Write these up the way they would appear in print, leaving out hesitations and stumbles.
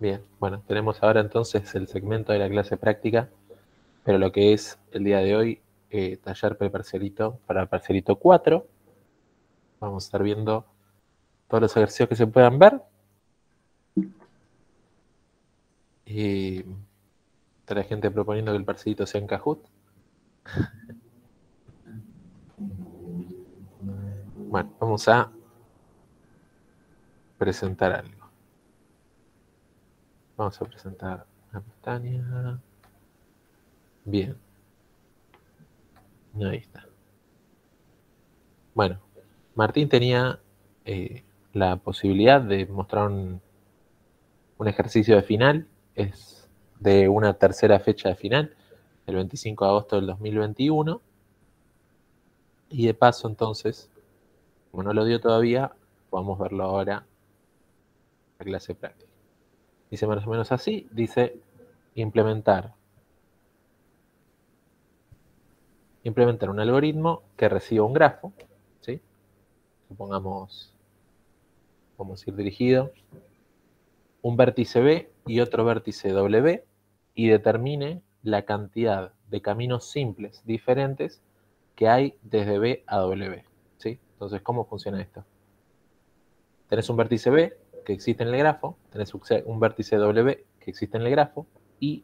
Bien, bueno, tenemos ahora entonces el segmento de la clase práctica, pero lo que es el día de hoy, taller preparcialito para parcialito 4. Vamos a estar viendo todos los ejercicios que se puedan ver. Está la gente proponiendo que el parcialito sea en Kahoot. Bueno, vamos a presentar algo. Vamos a presentar una pestaña. Bien. Ahí está. Bueno, Martín tenía la posibilidad de mostrar un ejercicio de final. Es de una tercera fecha de final, el 25 de agosto del 2021. Y de paso, entonces, como no lo dio todavía, podemos verlo ahora en la clase práctica. Dice más o menos así, dice implementar un algoritmo que reciba un grafo, ¿sí? Supongamos, vamos a ir dirigido, un vértice B y otro vértice W, y determine la cantidad de caminos simples diferentes que hay desde B a W, ¿sí? Entonces, ¿cómo funciona esto? Tenés un vértice B que existe en el grafo, tenés un vértice W que existe en el grafo, y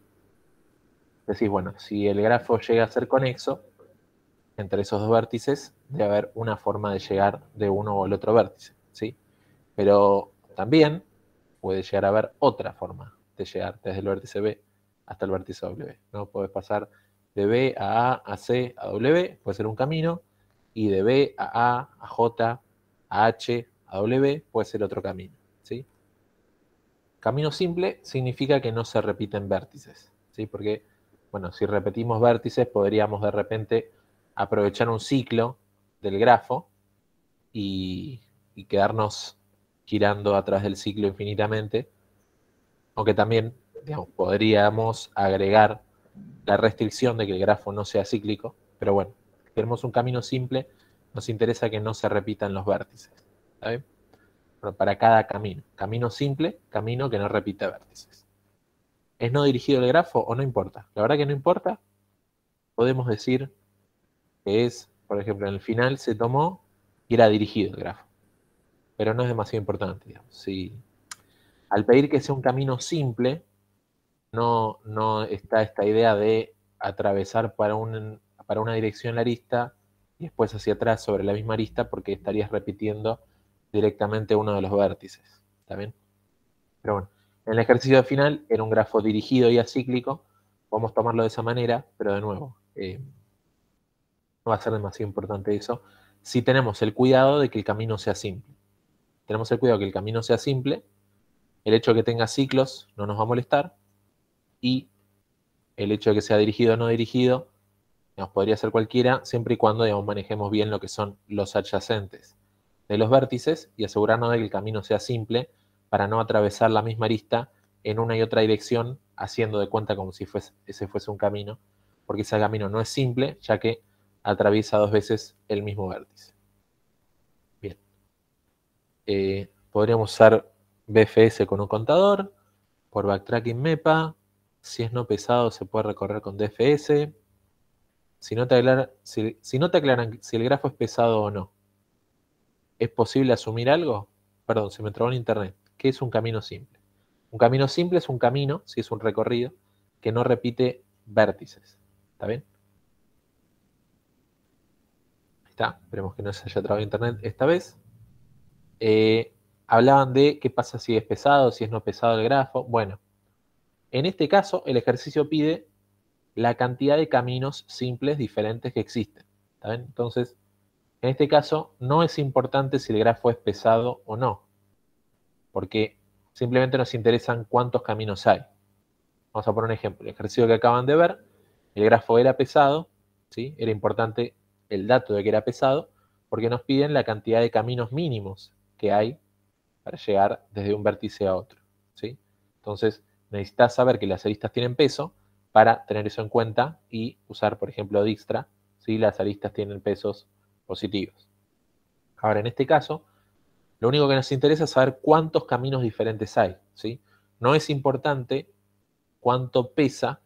decís, bueno, si el grafo llega a ser conexo, entre esos dos vértices debe haber una forma de llegar de uno o el otro vértice, ¿sí? Pero también puede llegar a haber otra forma de llegar desde el vértice B hasta el vértice W, ¿no? Podés pasar de B a C, a W, puede ser un camino, y de B a J, a H, a W, puede ser otro camino, ¿sí? Camino simple significa que no se repiten vértices, ¿sí? Porque, bueno, si repetimos vértices, podríamos de repente aprovechar un ciclo del grafo y quedarnos girando a través del ciclo infinitamente, aunque también, digamos, podríamos agregar la restricción de que el grafo no sea cíclico, pero bueno, si queremos un camino simple, nos interesa que no se repitan los vértices, ¿está bien? Pero para cada camino. Camino simple, camino que no repite vértices. ¿Es no dirigido el grafo o no importa? La verdad que no importa. Podemos decir que es, por ejemplo, en el final se tomó y era dirigido el grafo. Pero no es demasiado importante, digamos. Si, al pedir que sea un camino simple, no está esta idea de atravesar para una dirección la arista y después hacia atrás sobre la misma arista, porque estarías repitiendo directamente uno de los vértices. ¿Está bien? Pero bueno, en el ejercicio final era un grafo dirigido y acíclico. Podemos tomarlo de esa manera, pero de nuevo, no va a ser demasiado importante eso si tenemos el cuidado de que el camino sea simple. Tenemos el cuidado de que el camino sea simple, el hecho de que tenga ciclos no nos va a molestar, y el hecho de que sea dirigido o no dirigido, digamos, podría ser cualquiera, siempre y cuando, digamos, manejemos bien lo que son los adyacentes de los vértices y asegurarnos de que el camino sea simple para no atravesar la misma arista en una y otra dirección, haciendo de cuenta como si ese fuese un camino, porque ese camino no es simple, ya que atraviesa dos veces el mismo vértice. Bien. Podríamos usar BFS con un contador, por backtracking MEPA. Si es no pesado, se puede recorrer con DFS. Si no te aclaran si el grafo es pesado o no, ¿es posible asumir algo? Perdón, se me trabó en internet. ¿Qué es un camino simple? Un camino simple es un camino, si es un recorrido, que no repite vértices. ¿Está bien? Ahí está. Esperemos que no se haya trabado internet esta vez. Hablaban de qué pasa si es pesado, si es no pesado el grafo. Bueno, en este caso, el ejercicio pide la cantidad de caminos simples diferentes que existen. ¿Está bien? Entonces, en este caso, no es importante si el grafo es pesado o no, porque simplemente nos interesan cuántos caminos hay. Vamos a poner un ejemplo. El ejercicio que acaban de ver, el grafo era pesado, ¿sí? Era importante el dato de que era pesado, porque nos piden la cantidad de caminos mínimos que hay para llegar desde un vértice a otro, ¿sí? Entonces, necesitas saber que las aristas tienen peso para tener eso en cuenta y usar, por ejemplo, Dijkstra, si las aristas tienen pesos positivos. Ahora, en este caso, lo único que nos interesa es saber cuántos caminos diferentes hay, ¿sí? no es importante cuánto pesa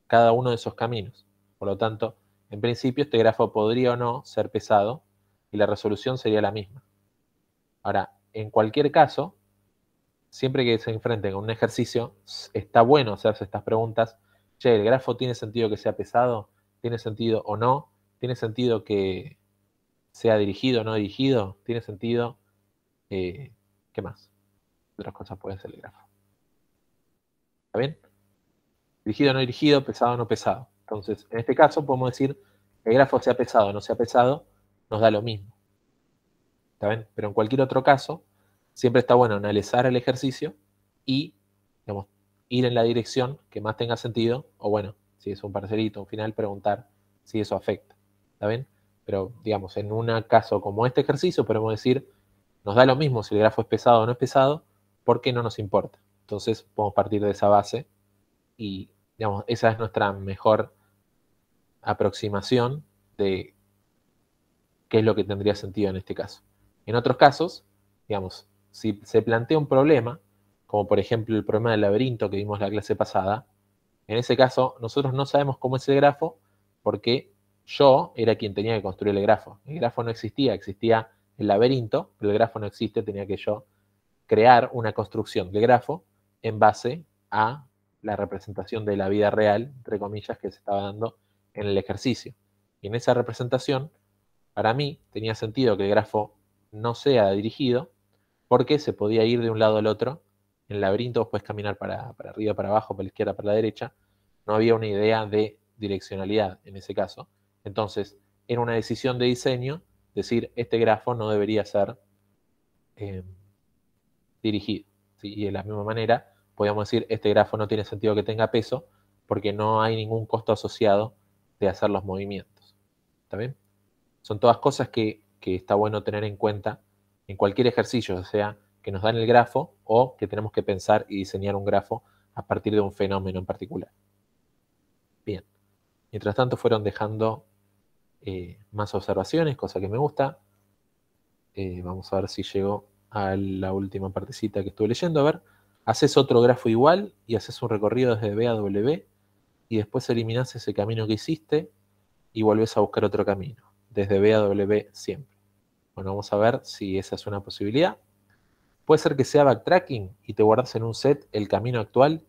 cada uno de esos caminos. Por lo tanto, en principio este grafo podría o no ser pesado y la resolución sería la misma. Ahora, en cualquier caso, siempre que se enfrenten a un ejercicio, está bueno hacerse estas preguntas. Che, ¿el grafo tiene sentido que sea pesado? ¿Tiene sentido o no? ¿Tiene sentido que sea dirigido o no dirigido? ¿Tiene sentido? ¿Qué más? Otras cosas pueden ser el grafo. ¿Está bien? Dirigido o no dirigido, pesado o no pesado. Entonces, en este caso podemos decir que el grafo sea pesado o no sea pesado, nos da lo mismo. ¿Está bien? Pero en cualquier otro caso, siempre está bueno analizar el ejercicio y, digamos, ir en la dirección que más tenga sentido, o bueno, si es un parcelito, un final, preguntar si eso afecta. ¿Está bien? Pero, digamos, en un caso como este ejercicio, podemos decir, nos da lo mismo si el grafo es pesado o no es pesado, porque no nos importa. Entonces, podemos partir de esa base y, digamos, esa es nuestra mejor aproximación de qué es lo que tendría sentido en este caso. En otros casos, digamos, si se plantea un problema, como por ejemplo el problema del laberinto que vimos la clase pasada, en ese caso nosotros no sabemos cómo es el grafo porque yo era quien tenía que construir el grafo. El grafo no existía, existía el laberinto, pero el grafo no existe, tenía que yo crear una construcción de grafo en base a la representación de la vida real, entre comillas, que se estaba dando en el ejercicio. Y en esa representación, para mí, tenía sentido que el grafo no sea dirigido porque se podía ir de un lado al otro. En el laberinto vos podés caminar para arriba, para abajo, para la izquierda, para la derecha. No había una idea de direccionalidad en ese caso. Entonces, era una decisión de diseño decir, este grafo no debería ser dirigido. ¿Sí? Y de la misma manera, podríamos decir, este grafo no tiene sentido que tenga peso porque no hay ningún costo asociado de hacer los movimientos. ¿Está bien? Son todas cosas que está bueno tener en cuenta en cualquier ejercicio, o sea, que nos dan el grafo o que tenemos que pensar y diseñar un grafo a partir de un fenómeno en particular. Bien. Mientras tanto fueron dejando más observaciones, cosa que me gusta. Vamos a ver si llego a la última partecita que estuve leyendo. A ver, haces otro grafo igual y haces un recorrido desde B a W y después eliminás ese camino que hiciste y volvés a buscar otro camino, desde B a W siempre. Bueno, vamos a ver si esa es una posibilidad. Puede ser que sea backtracking y te guardas en un set el camino actual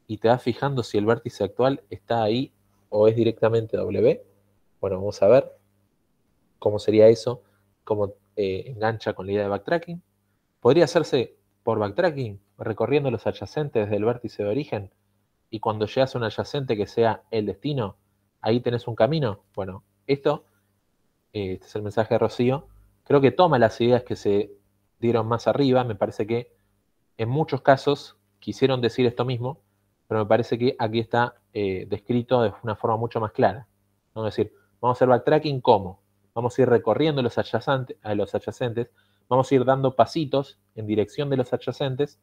y te vas fijando si el vértice actual está ahí o es directamente W. Bueno, vamos a ver cómo sería eso, cómo engancha con la idea de backtracking. Podría hacerse por backtracking, recorriendo los adyacentes desde el vértice de origen y cuando llegas a un adyacente que sea el destino, ahí tenés un camino. Bueno, esto, este es el mensaje de Rocío, creo que toma las ideas que se dieron más arriba, me parece que en muchos casos quisieron decir esto mismo, pero me parece que aquí está descrito de una forma mucho más clara. Vamos a decir, vamos a hacer backtracking ¿cómo? Vamos a ir recorriendo los adyacentes, vamos a ir dando pasitos en dirección de los adyacentes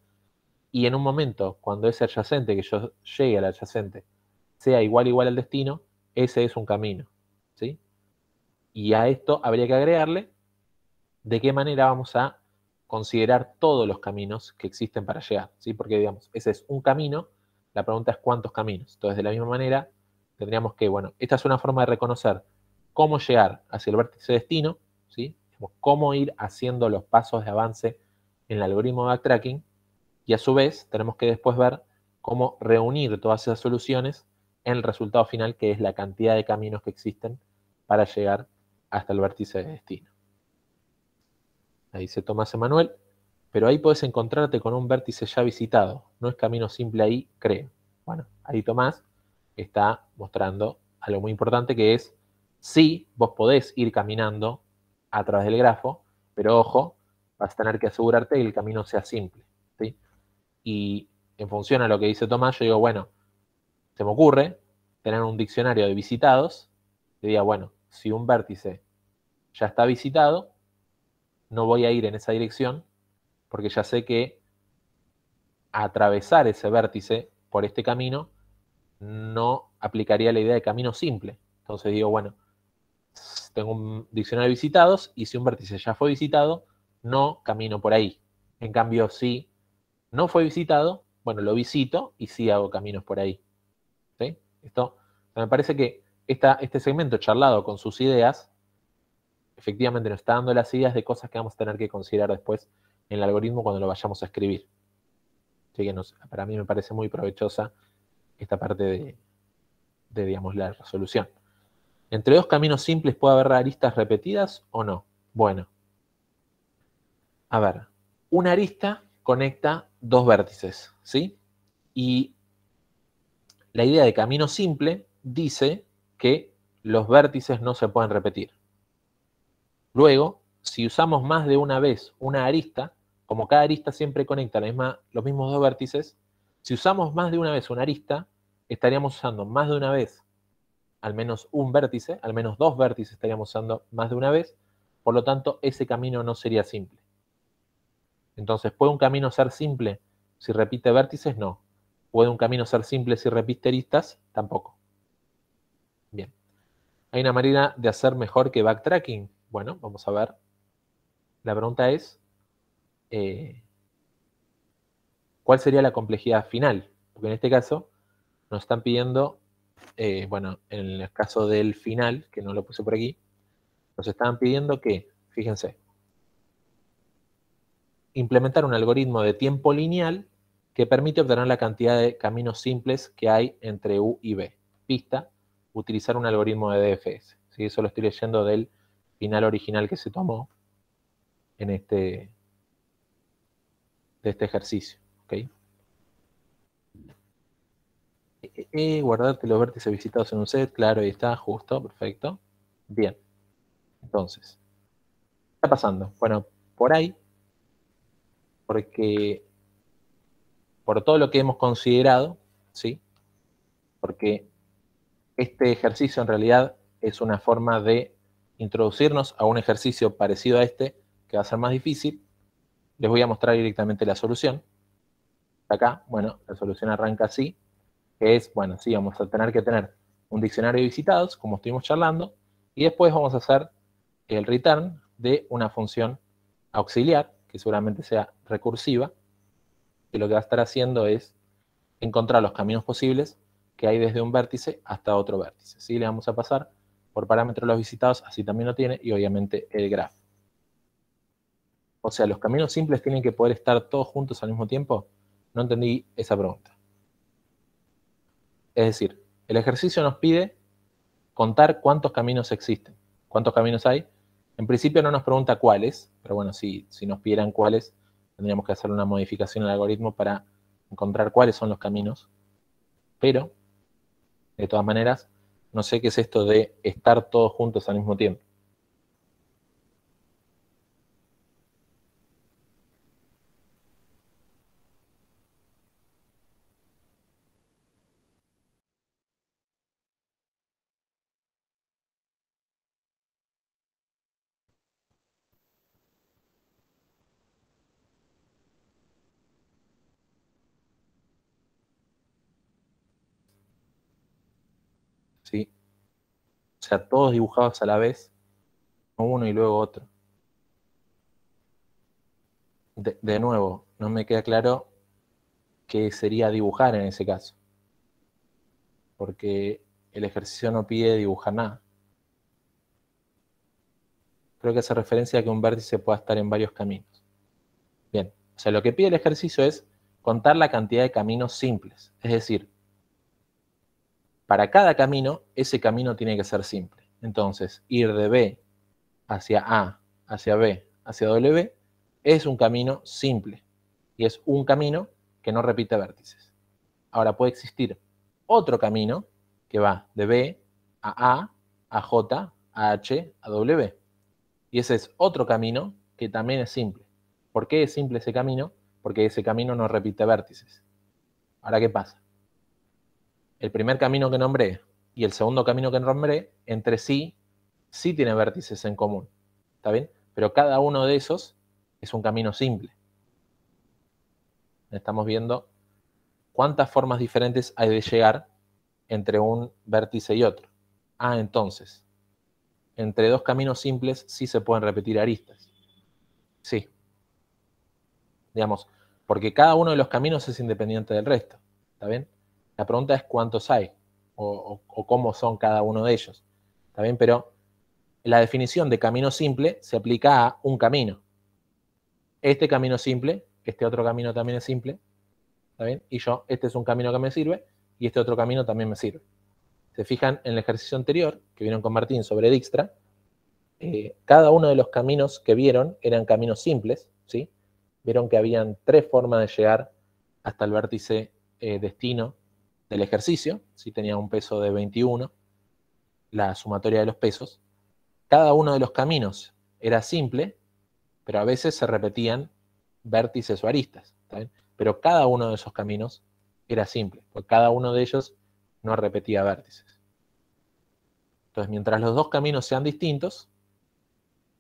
y en un momento, cuando ese adyacente, que yo llegue al adyacente, sea igual al destino, ese es un camino. ¿Sí? Y a esto habría que agregarle de qué manera vamos a considerar todos los caminos que existen para llegar, ¿sí? Porque, digamos, ese es un camino, la pregunta es cuántos caminos. Entonces, de la misma manera, tendríamos que, bueno, esta es una forma de reconocer cómo llegar hacia el vértice destino, ¿sí? Cómo ir haciendo los pasos de avance en el algoritmo de backtracking, y a su vez tenemos que después ver cómo reunir todas esas soluciones en el resultado final, que es la cantidad de caminos que existen para llegar hasta el vértice de destino. Ahí dice Tomás Emanuel, pero ahí podés encontrarte con un vértice ya visitado. No es camino simple ahí, creo. Bueno, ahí Tomás está mostrando algo muy importante que es, sí, vos podés ir caminando a través del grafo, pero ojo, vas a tener que asegurarte que el camino sea simple. ¿Sí? Y en función a lo que dice Tomás, yo digo, bueno, se me ocurre tener un diccionario de visitados, que diga, bueno, si un vértice ya está visitado, no voy a ir en esa dirección, porque ya sé que atravesar ese vértice por este camino no aplicaría la idea de camino simple. Entonces digo, bueno, tengo un diccionario de visitados y si un vértice ya fue visitado, no camino por ahí. En cambio, si no fue visitado, bueno, lo visito y sí hago caminos por ahí. ¿Sí? Esto, me parece que este segmento charlado con sus ideas, efectivamente nos está dando las ideas de cosas que vamos a tener que considerar después en el algoritmo cuando lo vayamos a escribir. Así que para mí me parece muy provechosa esta parte de, digamos, la resolución. ¿Entre dos caminos simples puede haber aristas repetidas o no? Bueno, a ver, una arista conecta dos vértices, ¿sí? Y la idea de camino simple dice que los vértices no se pueden repetir. Luego, si usamos más de una vez una arista, como cada arista siempre conecta los mismos dos vértices, si usamos más de una vez una arista, estaríamos usando más de una vez al menos un vértice, al menos dos vértices estaríamos usando más de una vez, por lo tanto, ese camino no sería simple. Entonces, ¿puede un camino ser simple si repite vértices? No. ¿Puede un camino ser simple si repite aristas? Tampoco. Bien. ¿Hay una manera de hacer mejor que backtracking? Bueno, vamos a ver. La pregunta es, ¿cuál sería la complejidad final? Porque en este caso nos están pidiendo, bueno, en el caso del final, que no lo puse por aquí, nos estaban pidiendo que, fíjense, implementar un algoritmo de tiempo lineal que permite obtener la cantidad de caminos simples que hay entre U y B. Pista, utilizar un algoritmo de DFS. ¿Sí? Eso lo estoy leyendo del final original que se tomó en de este ejercicio. ¿Okay? Guardarte los vértices visitados en un set, claro, ahí está, justo, perfecto. Bien, entonces, ¿qué está pasando? Bueno, por ahí, porque por todo lo que hemos considerado, ¿sí? Porque este ejercicio en realidad es una forma de introducirnos a un ejercicio parecido a este, que va a ser más difícil. Les voy a mostrar directamente la solución. Acá, bueno, la solución arranca así, que es, bueno, sí, vamos a tener que tener un diccionario de visitados, como estuvimos charlando, y después vamos a hacer el return de una función auxiliar, que seguramente sea recursiva, que lo que va a estar haciendo es encontrar los caminos posibles que hay desde un vértice hasta otro vértice. ¿Sí? Le vamos a pasar por parámetros los visitados, así también lo tiene, y obviamente el grafo. O sea, ¿los caminos simples tienen que poder estar todos juntos al mismo tiempo? No entendí esa pregunta. Es decir, el ejercicio nos pide contar cuántos caminos existen, cuántos caminos hay. En principio no nos pregunta cuáles, pero bueno, si nos pidieran cuáles, tendríamos que hacer una modificación al algoritmo para encontrar cuáles son los caminos. Pero, de todas maneras, no sé qué es esto de estar todos juntos al mismo tiempo. ¿Sí? O sea, todos dibujados a la vez, uno y luego otro. De nuevo, no me queda claro qué sería dibujar en ese caso, porque el ejercicio no pide dibujar nada. Creo que hace referencia a que un vértice pueda estar en varios caminos. Bien, o sea, lo que pide el ejercicio es contar la cantidad de caminos simples. Es decir, para cada camino, ese camino tiene que ser simple. Entonces, ir de B hacia A, hacia B, hacia W, es un camino simple. Y es un camino que no repite vértices. Ahora puede existir otro camino que va de B a J, a H, a W. Y ese es otro camino que también es simple. ¿Por qué es simple ese camino? Porque ese camino no repite vértices. Ahora, ¿qué pasa? El primer camino que nombré y el segundo camino que nombré, entre sí tienen vértices en común. ¿Está bien? Pero cada uno de esos es un camino simple. Estamos viendo cuántas formas diferentes hay de llegar entre un vértice y otro. Entonces, entre dos caminos simples sí se pueden repetir aristas. Sí. Digamos, Porque cada uno de los caminos es independiente del resto. ¿Está bien? La pregunta es cuántos hay o cómo son cada uno de ellos. ¿Está bien? Pero la definición de camino simple se aplica a un camino. Este camino simple, este otro camino también es simple. ¿Está bien? Y yo, este es un camino que me sirve y este otro camino también me sirve. Se fijan en el ejercicio anterior que vieron con Martín sobre Dijkstra, cada uno de los caminos que vieron eran caminos simples, ¿sí? Vieron que habían 3 formas de llegar hasta el vértice destino del ejercicio, ¿sí? Tenía un peso de 21, la sumatoria de los pesos. Cada uno de los caminos era simple, pero a veces se repetían vértices o aristas, ¿está bien? Pero cada uno de esos caminos era simple, porque cada uno de ellos no repetía vértices. Entonces, mientras los dos caminos sean distintos,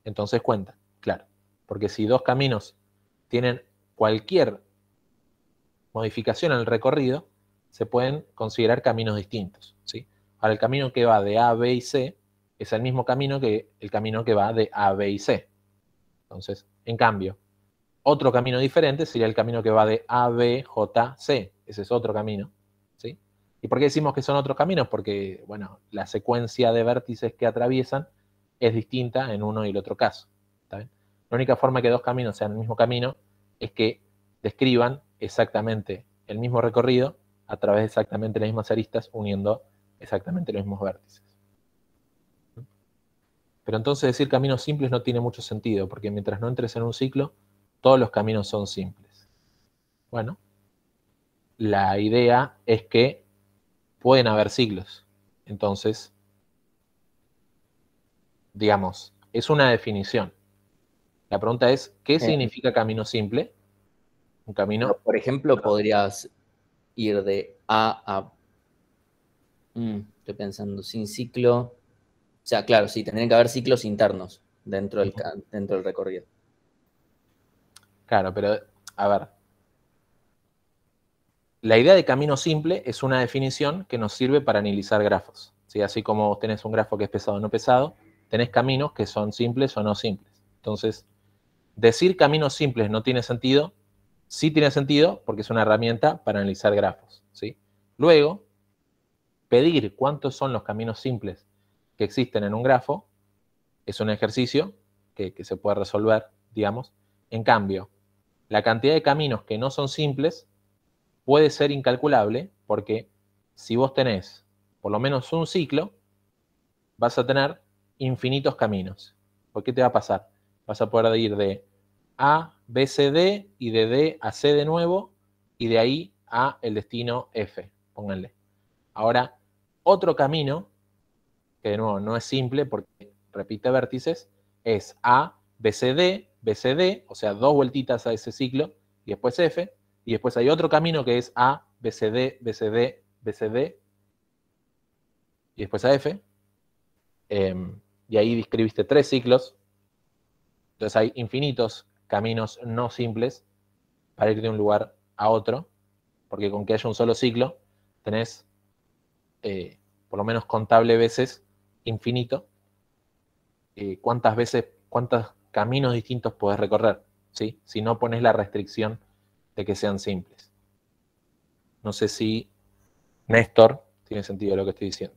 entonces cuenta, claro. Porque si dos caminos tienen cualquier modificación en el recorrido, se pueden considerar caminos distintos, ¿sí? Ahora, el camino que va de A, B y C es el mismo camino que el camino que va de A, B y C. Entonces, en cambio, otro camino diferente sería el camino que va de A, B, J, C. Ese es otro camino, ¿sí? ¿Y por qué decimos que son otros caminos? Porque, bueno, la secuencia de vértices que atraviesan es distinta en uno y el otro caso, ¿está bien? La única forma que dos caminos sean el mismo camino es que describan exactamente el mismo recorrido a través de exactamente las mismas aristas, uniendo exactamente los mismos vértices. Pero entonces decir caminos simples no tiene mucho sentido, porque mientras no entres en un ciclo, todos los caminos son simples. Bueno, la idea es que pueden haber ciclos. Entonces, digamos, es una definición. La pregunta es, ¿qué significa camino simple? Un camino... Por ejemplo, podrías ir de A a... estoy pensando, sin ciclo. O sea, claro, sí, tendrían que haber ciclos internos dentro del recorrido. Claro, pero a ver, la idea de camino simple es una definición que nos sirve para analizar grafos. ¿Sí? Así como vos tenés un grafo que es pesado o no pesado, tenés caminos que son simples o no simples. Entonces, decir caminos simples no tiene sentido, sí tiene sentido porque es una herramienta para analizar grafos. ¿Sí? Luego, pedir cuántos son los caminos simples que existen en un grafo es un ejercicio que se puede resolver, digamos. En cambio, la cantidad de caminos que no son simples puede ser incalculable porque si vos tenés por lo menos un ciclo, vas a tener infinitos caminos. ¿Por qué te va a pasar? Vas a poder ir de A, B, C, D y de D a C de nuevo y de ahí a el destino F, pónganle. Ahora, otro camino, que de nuevo no es simple porque repite vértices, es A, B, C, D, B, C, D, o sea, 2 vueltitas a ese ciclo y después F, y después hay otro camino que es A, B, C, D, B, C, D, B, C, D, y después a F, y ahí describiste 3 ciclos, entonces hay infinitos caminos no simples para ir de un lugar a otro, porque con que haya un solo ciclo, tenés por lo menos contable veces infinito, cuántas veces, cuántos caminos distintos podés recorrer, ¿sí? Si no pones la restricción de que sean simples. No sé si, Néstor, tiene sentido lo que estoy diciendo.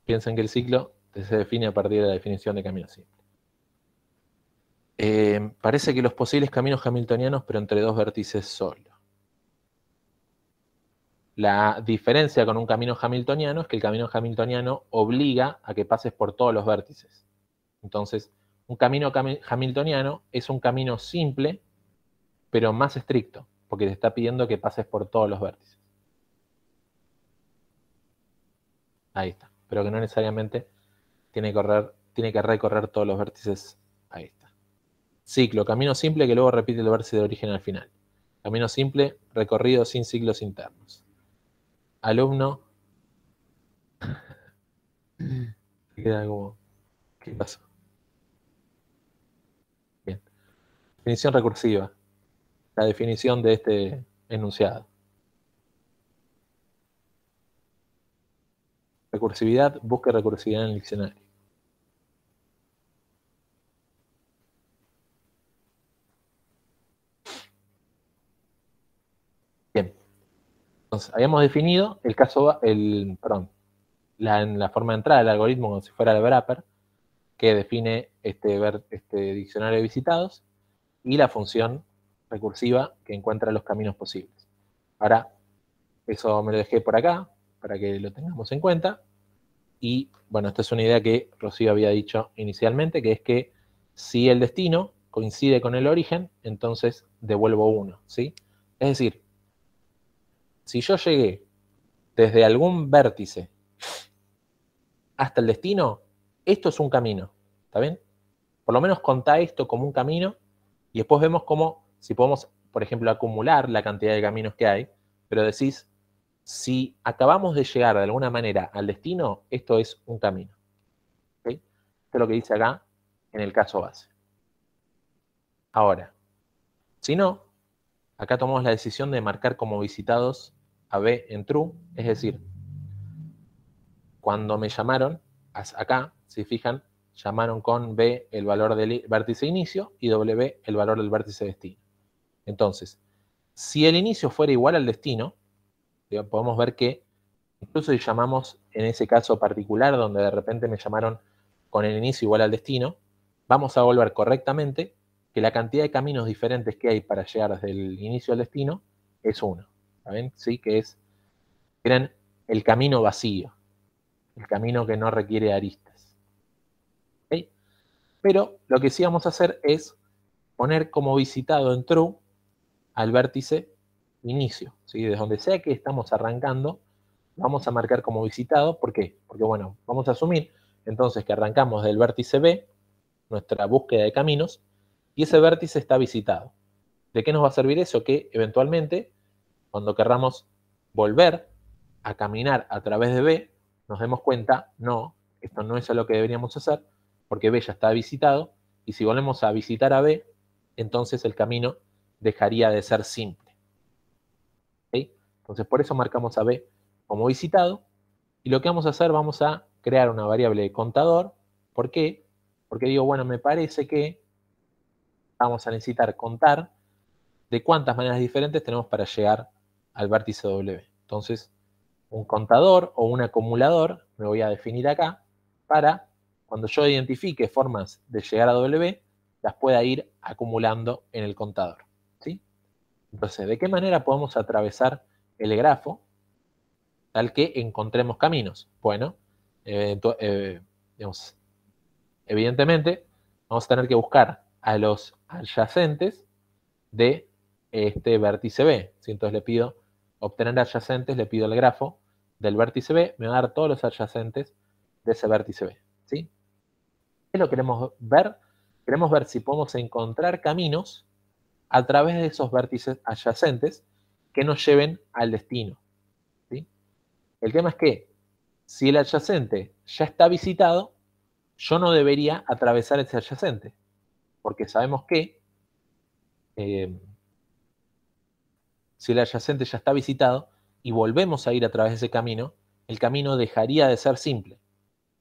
Piensen que el ciclo se define a partir de la definición de camino simple. Parece que los posibles caminos hamiltonianos, pero entre dos vértices solo. La diferencia con un camino hamiltoniano es que el camino hamiltoniano obliga a que pases por todos los vértices. Entonces, un camino hamiltoniano es un camino simple, pero más estricto, porque te está pidiendo que pases por todos los vértices. Ahí está. Pero que no necesariamente tiene que recorrer todos los vértices. Ahí está. Ciclo, camino simple que luego repite el vértice de origen al final. Camino simple, recorrido sin ciclos internos. Alumno, queda como, ¿qué pasó? Bien. Definición recursiva. La definición de este enunciado. Recursividad, busque recursividad en el diccionario. Entonces, habíamos definido el caso, perdón, en la forma de entrada del algoritmo como si fuera el wrapper, que define este diccionario de visitados, y la función recursiva que encuentra los caminos posibles. Ahora, eso me lo dejé por acá, para que lo tengamos en cuenta. Y, bueno, esta es una idea que Rocío había dicho inicialmente, que es que si el destino coincide con el origen, entonces devuelvo 1, ¿sí? Es decir, si yo llegué desde algún vértice hasta el destino, esto es un camino, ¿está bien? Por lo menos contá esto como un camino y después vemos cómo, si podemos, por ejemplo, acumular la cantidad de caminos que hay, pero decís, si acabamos de llegar de alguna manera al destino, esto es un camino. ¿Okay? Esto es lo que dice acá en el caso base. Ahora, si no, acá tomamos la decisión de marcar como visitados a B en true, es decir, cuando me llamaron, acá, si fijan, llamaron con B el valor del vértice inicio y W el valor del vértice destino. Entonces, si el inicio fuera igual al destino, podemos ver que incluso si llamamos en ese caso particular, donde de repente me llamaron con el inicio igual al destino, vamos a volver correctamente que la cantidad de caminos diferentes que hay para llegar desde el inicio al destino es 1. ¿Saben? Sí, que eran el camino vacío, el camino que no requiere aristas. ¿Okay? Pero lo que sí vamos a hacer es poner como visitado en true al vértice inicio, ¿sí? Desde donde sea que estamos arrancando, vamos a marcar como visitado. ¿Por qué? Porque, bueno, vamos a asumir entonces que arrancamos del vértice B, nuestra búsqueda de caminos, y ese vértice está visitado. ¿De qué nos va a servir eso? Que eventualmente, cuando querramos volver a caminar a través de B, nos demos cuenta, no, esto no es lo que deberíamos hacer, porque B ya está visitado, y si volvemos a visitar a B, entonces el camino dejaría de ser simple. ¿Okay? Entonces, por eso marcamos a B como visitado, y lo que vamos a hacer, vamos a crear una variable de contador. ¿Por qué? Porque digo, bueno, me parece que vamos a necesitar contar de cuántas maneras diferentes tenemos para llegar al vértice W. Entonces, un contador o un acumulador me voy a definir acá para, cuando yo identifique formas de llegar a W, las pueda ir acumulando en el contador. ¿Sí? Entonces, ¿de qué manera podemos atravesar el grafo tal que encontremos caminos? Bueno, digamos, evidentemente vamos a tener que buscar a los adyacentes de este vértice B. ¿Sí? Entonces le pido obtener adyacentes, le pido el grafo del vértice B, me va a dar todos los adyacentes de ese vértice B. ¿Sí? ¿Qué lo queremos ver? Queremos ver si podemos encontrar caminos a través de esos vértices adyacentes que nos lleven al destino. ¿Sí? El tema es que si el adyacente ya está visitado, yo no debería atravesar ese adyacente, porque sabemos que si el adyacente ya está visitado y volvemos a ir a través de ese camino, el camino dejaría de ser simple.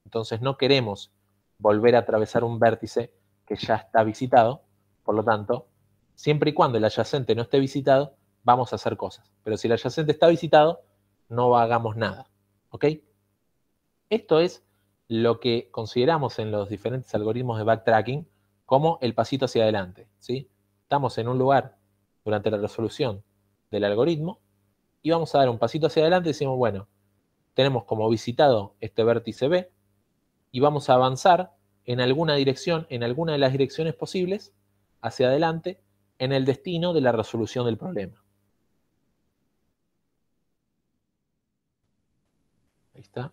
Entonces no queremos volver a atravesar un vértice que ya está visitado, por lo tanto, siempre y cuando el adyacente no esté visitado, vamos a hacer cosas. Pero si el adyacente está visitado, no hagamos nada. ¿Ok? Esto es lo que consideramos en los diferentes algoritmos de backtracking como el pasito hacia adelante. ¿Sí? Estamos en un lugar durante la resolución del algoritmo y vamos a dar un pasito hacia adelante y decimos, bueno, tenemos como visitado este vértice B y vamos a avanzar en alguna dirección, en alguna de las direcciones posibles, hacia adelante, en el destino de la resolución del problema. Ahí está.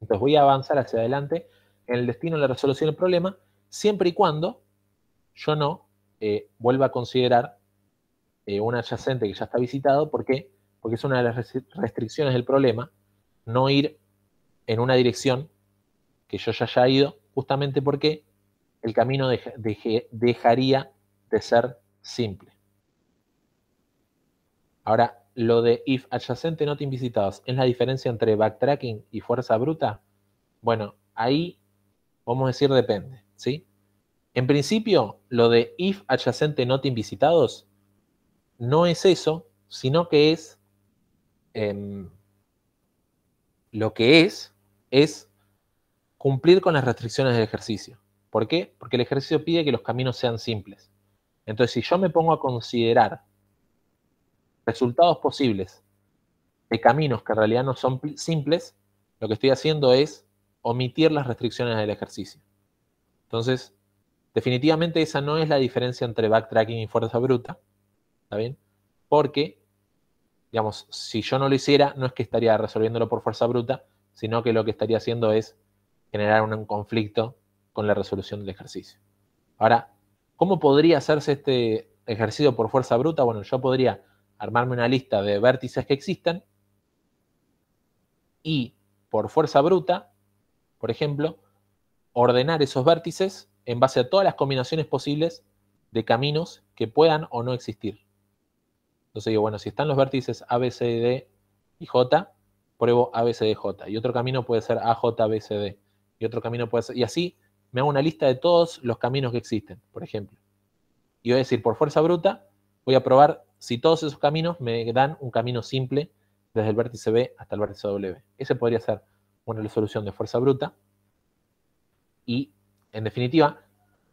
Entonces voy a avanzar hacia adelante en el destino de la resolución del problema, siempre y cuando yo no vuelva a considerar un adyacente que ya está visitado. ¿Por qué? Porque es una de las restricciones del problema no ir en una dirección que yo ya haya ido, justamente porque el camino dejaría de ser simple. Ahora, lo de if adyacente not visitados, ¿es la diferencia entre backtracking y fuerza bruta? Bueno, ahí vamos a decir depende, ¿sí? En principio, lo de if adyacente not visitados no es eso, sino que es lo que es cumplir con las restricciones del ejercicio. ¿Por qué? Porque el ejercicio pide que los caminos sean simples. Entonces, si yo me pongo a considerar resultados posibles de caminos que en realidad no son simples, lo que estoy haciendo es omitir las restricciones del ejercicio. Entonces, definitivamente esa no es la diferencia entre backtracking y fuerza bruta, ¿está bien? Porque, digamos, si yo no lo hiciera, no es que estaría resolviéndolo por fuerza bruta, sino que lo que estaría haciendo es generar un conflicto con la resolución del ejercicio. Ahora, ¿cómo podría hacerse este ejercicio por fuerza bruta? Bueno, yo podría armarme una lista de vértices que existen y por fuerza bruta, por ejemplo, ordenar esos vértices en base a todas las combinaciones posibles de caminos que puedan o no existir. Entonces digo, bueno, si están los vértices A, B, C, D y J, pruebo A, B, C, D, J. Y otro camino puede ser A, J, B, C, D. Y otro camino puede ser... Y así me hago una lista de todos los caminos que existen, por ejemplo. Y voy a decir, por fuerza bruta, voy a probar si todos esos caminos me dan un camino simple desde el vértice B hasta el vértice W. Ese podría ser una resolución de fuerza bruta. Y, en definitiva,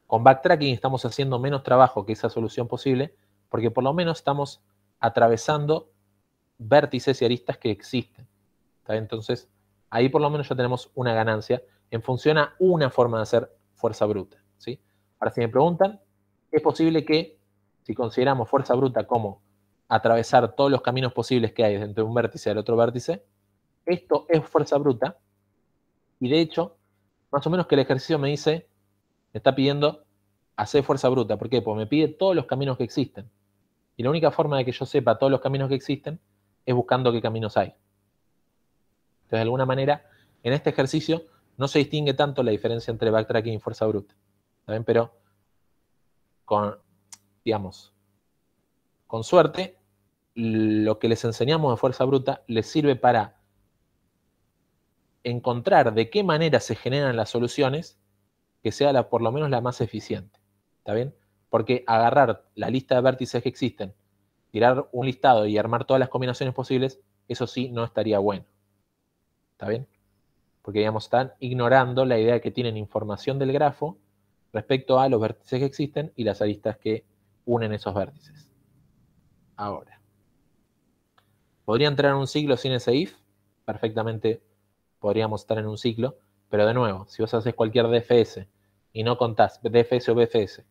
con backtracking estamos haciendo menos trabajo que esa solución posible, porque por lo menos estamos atravesando vértices y aristas que existen. ¿Está bien? Entonces, ahí por lo menos ya tenemos una ganancia en función a una forma de hacer fuerza bruta, ¿sí? Ahora, si me preguntan, es posible que, si consideramos fuerza bruta como atravesar todos los caminos posibles que hay entre un vértice y el otro vértice, esto es fuerza bruta, y de hecho, más o menos que el ejercicio me dice, me está pidiendo hacer fuerza bruta. ¿Por qué? Porque me pide todos los caminos que existen. Y la única forma de que yo sepa todos los caminos que existen es buscando qué caminos hay. Entonces, de alguna manera, en este ejercicio no se distingue tanto la diferencia entre backtracking y fuerza bruta. ¿Saben? Pero, digamos, con suerte, lo que les enseñamos de fuerza bruta les sirve para encontrar de qué manera se generan las soluciones que sea por lo menos la más eficiente. ¿Está bien? Porque agarrar la lista de vértices que existen, tirar un listado y armar todas las combinaciones posibles, eso sí no estaría bueno. ¿Está bien? Porque, digamos, están ignorando la idea de que tienen información del grafo respecto a los vértices que existen y las aristas que unen esos vértices. Ahora, ¿podría entrar en un ciclo sin ese if? Perfectamente podríamos estar en un ciclo, pero de nuevo, si vos haces cualquier DFS y no contás, DFS o BFS,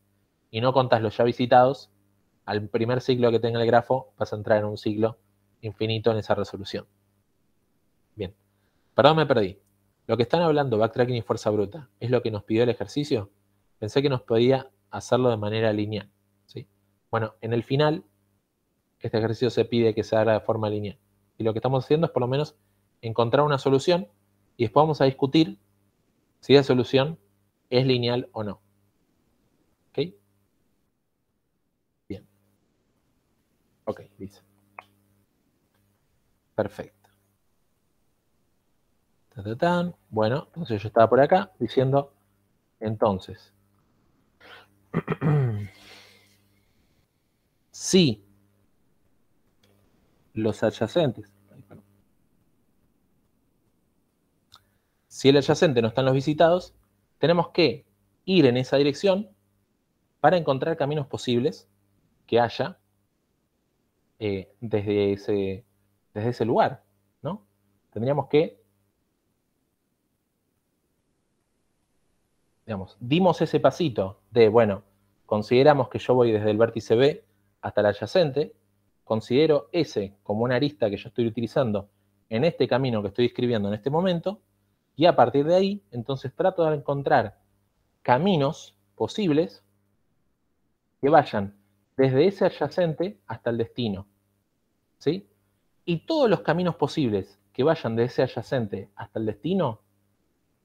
y no contás los ya visitados, al primer ciclo que tenga el grafo vas a entrar en un ciclo infinito en esa resolución. Bien, perdón, me perdí. Lo que están hablando backtracking y fuerza bruta, ¿es lo que nos pidió el ejercicio? Pensé que nos podía hacerlo de manera lineal, ¿sí? Bueno, en el final, este ejercicio se pide que se haga de forma lineal. Y lo que estamos haciendo es por lo menos encontrar una solución y después vamos a discutir si esa solución es lineal o no. ¿Ok? Bien. Ok, dice. Perfecto. Bueno, entonces yo estaba por acá diciendo, entonces, si los adyacentes, si el adyacente no están los visitados, tenemos que ir en esa dirección para encontrar caminos posibles que haya desde ese lugar, ¿no? Tendríamos que, digamos, dimos ese pasito de, bueno, consideramos que yo voy desde el vértice B hasta el adyacente, considero ese como una arista que yo estoy utilizando en este camino que estoy escribiendo en este momento, y a partir de ahí, entonces trato de encontrar caminos posibles que vayan desde ese adyacente hasta el destino, ¿sí? Y todos los caminos posibles que vayan de ese adyacente hasta el destino,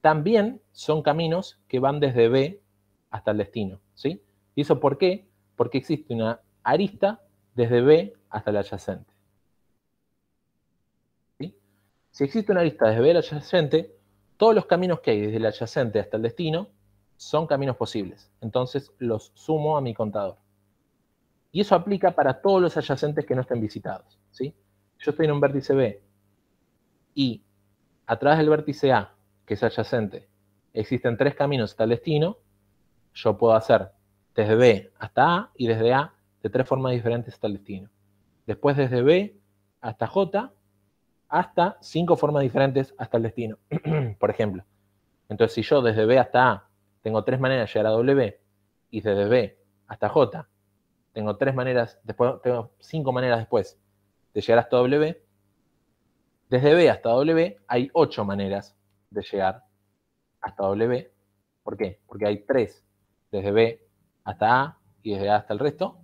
también son caminos que van desde B hasta el destino, ¿sí? ¿Y eso por qué? Porque existe una arista desde B hasta el adyacente, ¿sí? Si existe una arista desde B al adyacente, todos los caminos que hay desde el adyacente hasta el destino son caminos posibles. Entonces los sumo a mi contador. Y eso aplica para todos los adyacentes que no estén visitados, ¿sí? yo estoy en un vértice B y a través del vértice A, que es adyacente, existen 3 caminos hasta el destino, yo puedo hacer desde B hasta A y desde A de 3 formas diferentes hasta el destino. Después desde B hasta J, hasta 5 formas diferentes hasta el destino, por ejemplo. Entonces, si yo desde B hasta A tengo 3 maneras de llegar a W y desde B hasta J tengo 3 maneras, después tengo 5 maneras después de llegar hasta W, desde B hasta W hay 8 maneras de llegar hasta W. ¿Por qué? Porque hay 3 desde B hasta A y desde A hasta el resto,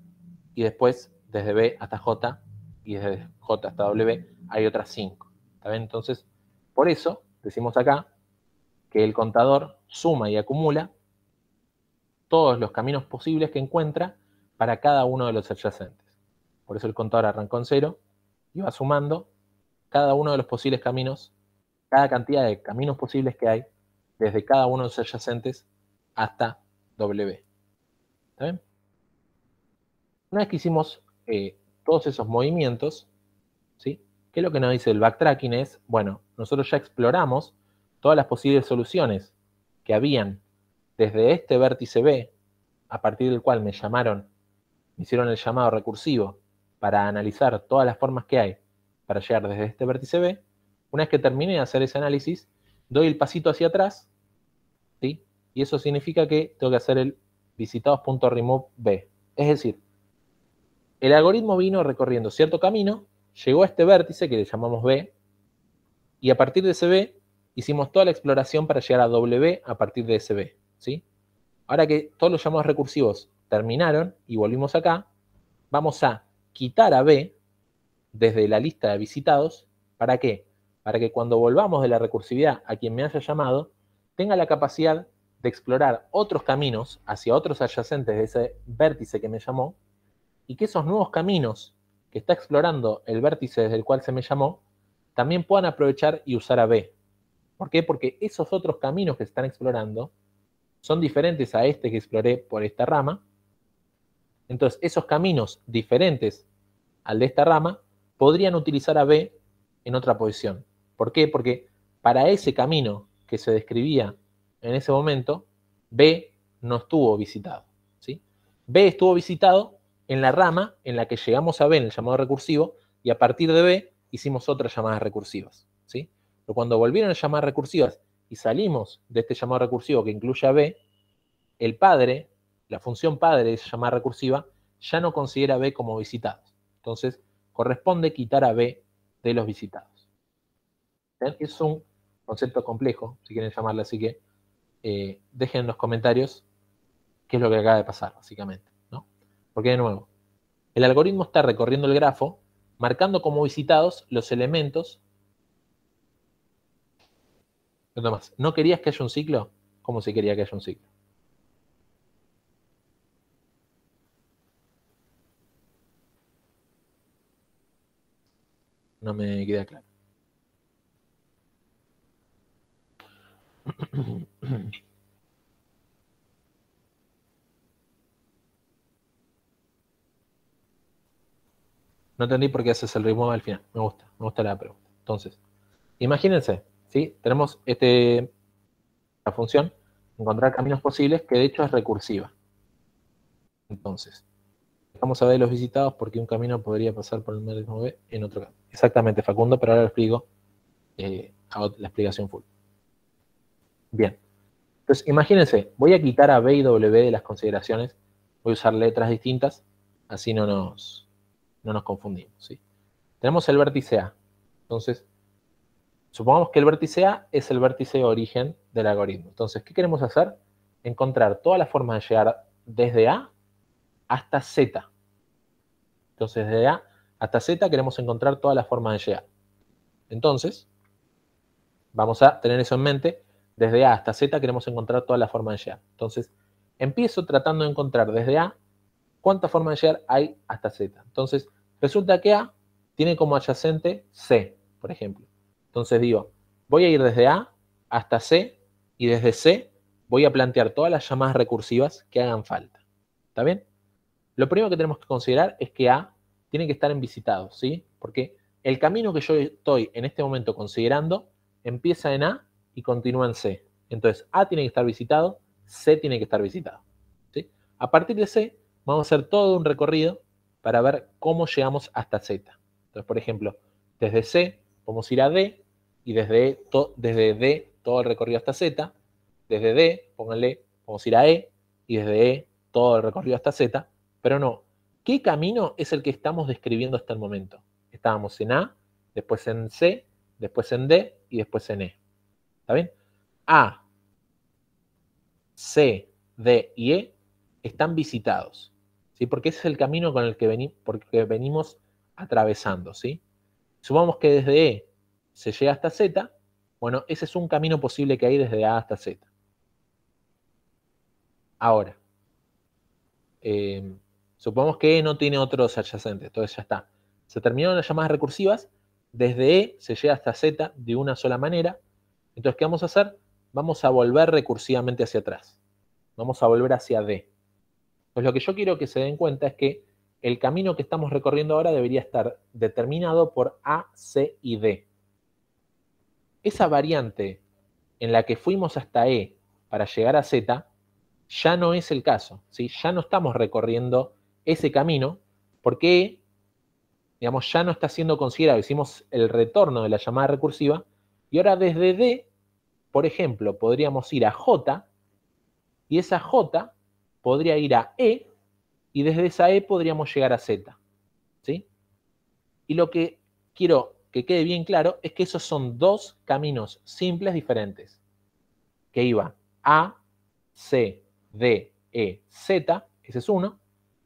y después desde B hasta J y desde J hasta W hay otras 5. ¿Está bien? Entonces, por eso decimos acá que el contador suma y acumula todos los caminos posibles que encuentra para cada uno de los adyacentes. Por eso el contador arrancó en 0 y va sumando cada uno de los posibles caminos, cada cantidad de caminos posibles que hay desde cada uno de los adyacentes hasta W. ¿Está bien? Una vez que hicimos todos esos movimientos, ¿sí? ¿Qué es lo que nos dice el backtracking? Es, bueno, nosotros ya exploramos todas las posibles soluciones que habían desde este vértice B, a partir del cual me hicieron el llamado recursivo para analizar todas las formas que hay para llegar desde este vértice B. Una vez que terminé de hacer ese análisis, doy el pasito hacia atrás, ¿sí? Y eso significa que tengo que hacer el visitados.remove B. Es decir, el algoritmo vino recorriendo cierto camino, llegó a este vértice que le llamamos B, y a partir de ese B hicimos toda la exploración para llegar a W a partir de ese B, ¿sí? Ahora que todos los llamados recursivos terminaron y volvimos acá, vamos a quitar a B desde la lista de visitados. ¿Para qué? Para que cuando volvamos de la recursividad a quien me haya llamado, tenga la capacidad de explorar otros caminos hacia otros adyacentes de ese vértice que me llamó, y que esos nuevos caminos que está explorando el vértice desde el cual se me llamó, también puedan aprovechar y usar a B. ¿Por qué? Porque esos otros caminos que se están explorando son diferentes a este que exploré por esta rama. Entonces, esos caminos diferentes al de esta rama podrían utilizar a B en otra posición. ¿Por qué? Porque para ese camino que se describía en ese momento, B no estuvo visitado, ¿sí? B estuvo visitado en la rama en la que llegamos a B en el llamado recursivo, y a partir de B hicimos otras llamadas recursivas, ¿sí? Pero cuando volvieron a llamadas recursivas y salimos de este llamado recursivo que incluye a B, el padre, la función padre de esa llamada recursiva, ya no considera a B como visitados. Entonces, corresponde quitar a B de los visitados. ¿Ven? Es un concepto complejo, si quieren llamarlo así, que dejen en los comentarios qué es lo que acaba de pasar, básicamente, ¿no? Porque, de nuevo, el algoritmo está recorriendo el grafo, marcando como visitados los elementos. ¿No querías que haya un ciclo? ¿Cómo se quería que haya un ciclo? No me queda claro. No entendí por qué haces el remove al final. Me gusta la pregunta. Entonces, imagínense, ¿sí? Tenemos la función encontrar caminos posibles, que de hecho es recursiva. Entonces, vamos a ver los visitados porque un camino podría pasar por el mismo B en otro camino. Exactamente, Facundo, pero ahora lo explico la explicación full. Bien. Entonces, imagínense, voy a quitar a B y W de las consideraciones. Voy a usar letras distintas, así no nos confundimos, ¿sí? Tenemos el vértice A. Entonces, supongamos que el vértice A es el vértice de origen del algoritmo. Entonces, ¿qué queremos hacer? Encontrar todas las formas de llegar desde A hasta Z. Entonces, desde A hasta Z queremos encontrar todas las formas de llegar. Entonces, vamos a tener eso en mente. Desde A hasta Z queremos encontrar todas las formas de llegar. Entonces, empiezo tratando de encontrar desde A cuántas formas de llegar hay hasta Z. Entonces, resulta que A tiene como adyacente C, por ejemplo. Entonces digo, voy a ir desde A hasta C, y desde C voy a plantear todas las llamadas recursivas que hagan falta. ¿Está bien? Lo primero que tenemos que considerar es que A tiene que estar en visitados, ¿sí? Porque el camino que yo estoy en este momento considerando empieza en A y continúa en C. Entonces, A tiene que estar visitado, C tiene que estar visitado. ¿Sí? A partir de C, vamos a hacer todo un recorrido para ver cómo llegamos hasta Z. Entonces, por ejemplo, desde C podemos ir a D y desde D todo el recorrido hasta Z. Desde D, pónganle, vamos a ir a E y desde E todo el recorrido hasta Z. Pero no, ¿qué camino es el que estamos describiendo hasta el momento? Estábamos en A, después en C, después en D y después en E. ¿Está bien? A, C, D y E están visitados, ¿sí? Porque ese es el camino con el que venimos atravesando, ¿sí? Supongamos que desde E se llega hasta Z, bueno, ese es un camino posible que hay desde A hasta Z. Ahora, supongamos que E no tiene otros adyacentes, entonces ya está. Se terminaron las llamadas recursivas, desde E se llega hasta Z de una sola manera. Entonces, ¿qué vamos a hacer? Vamos a volver recursivamente hacia atrás. Vamos a volver hacia D. Pues lo que yo quiero que se den cuenta es que el camino que estamos recorriendo ahora debería estar determinado por A, C y D. Esa variante en la que fuimos hasta E para llegar a Z ya no es el caso, ¿sí? Ya no estamos recorriendo ese camino porque E, digamos, ya no está siendo considerado. Hicimos el retorno de la llamada recursiva y ahora desde D, por ejemplo, podríamos ir a J y esa J podría ir a E y desde esa E podríamos llegar a Z, ¿sí? Y lo que quiero que quede bien claro es que esos son dos caminos simples diferentes, que iba A, C, D, E, Z, ese es uno,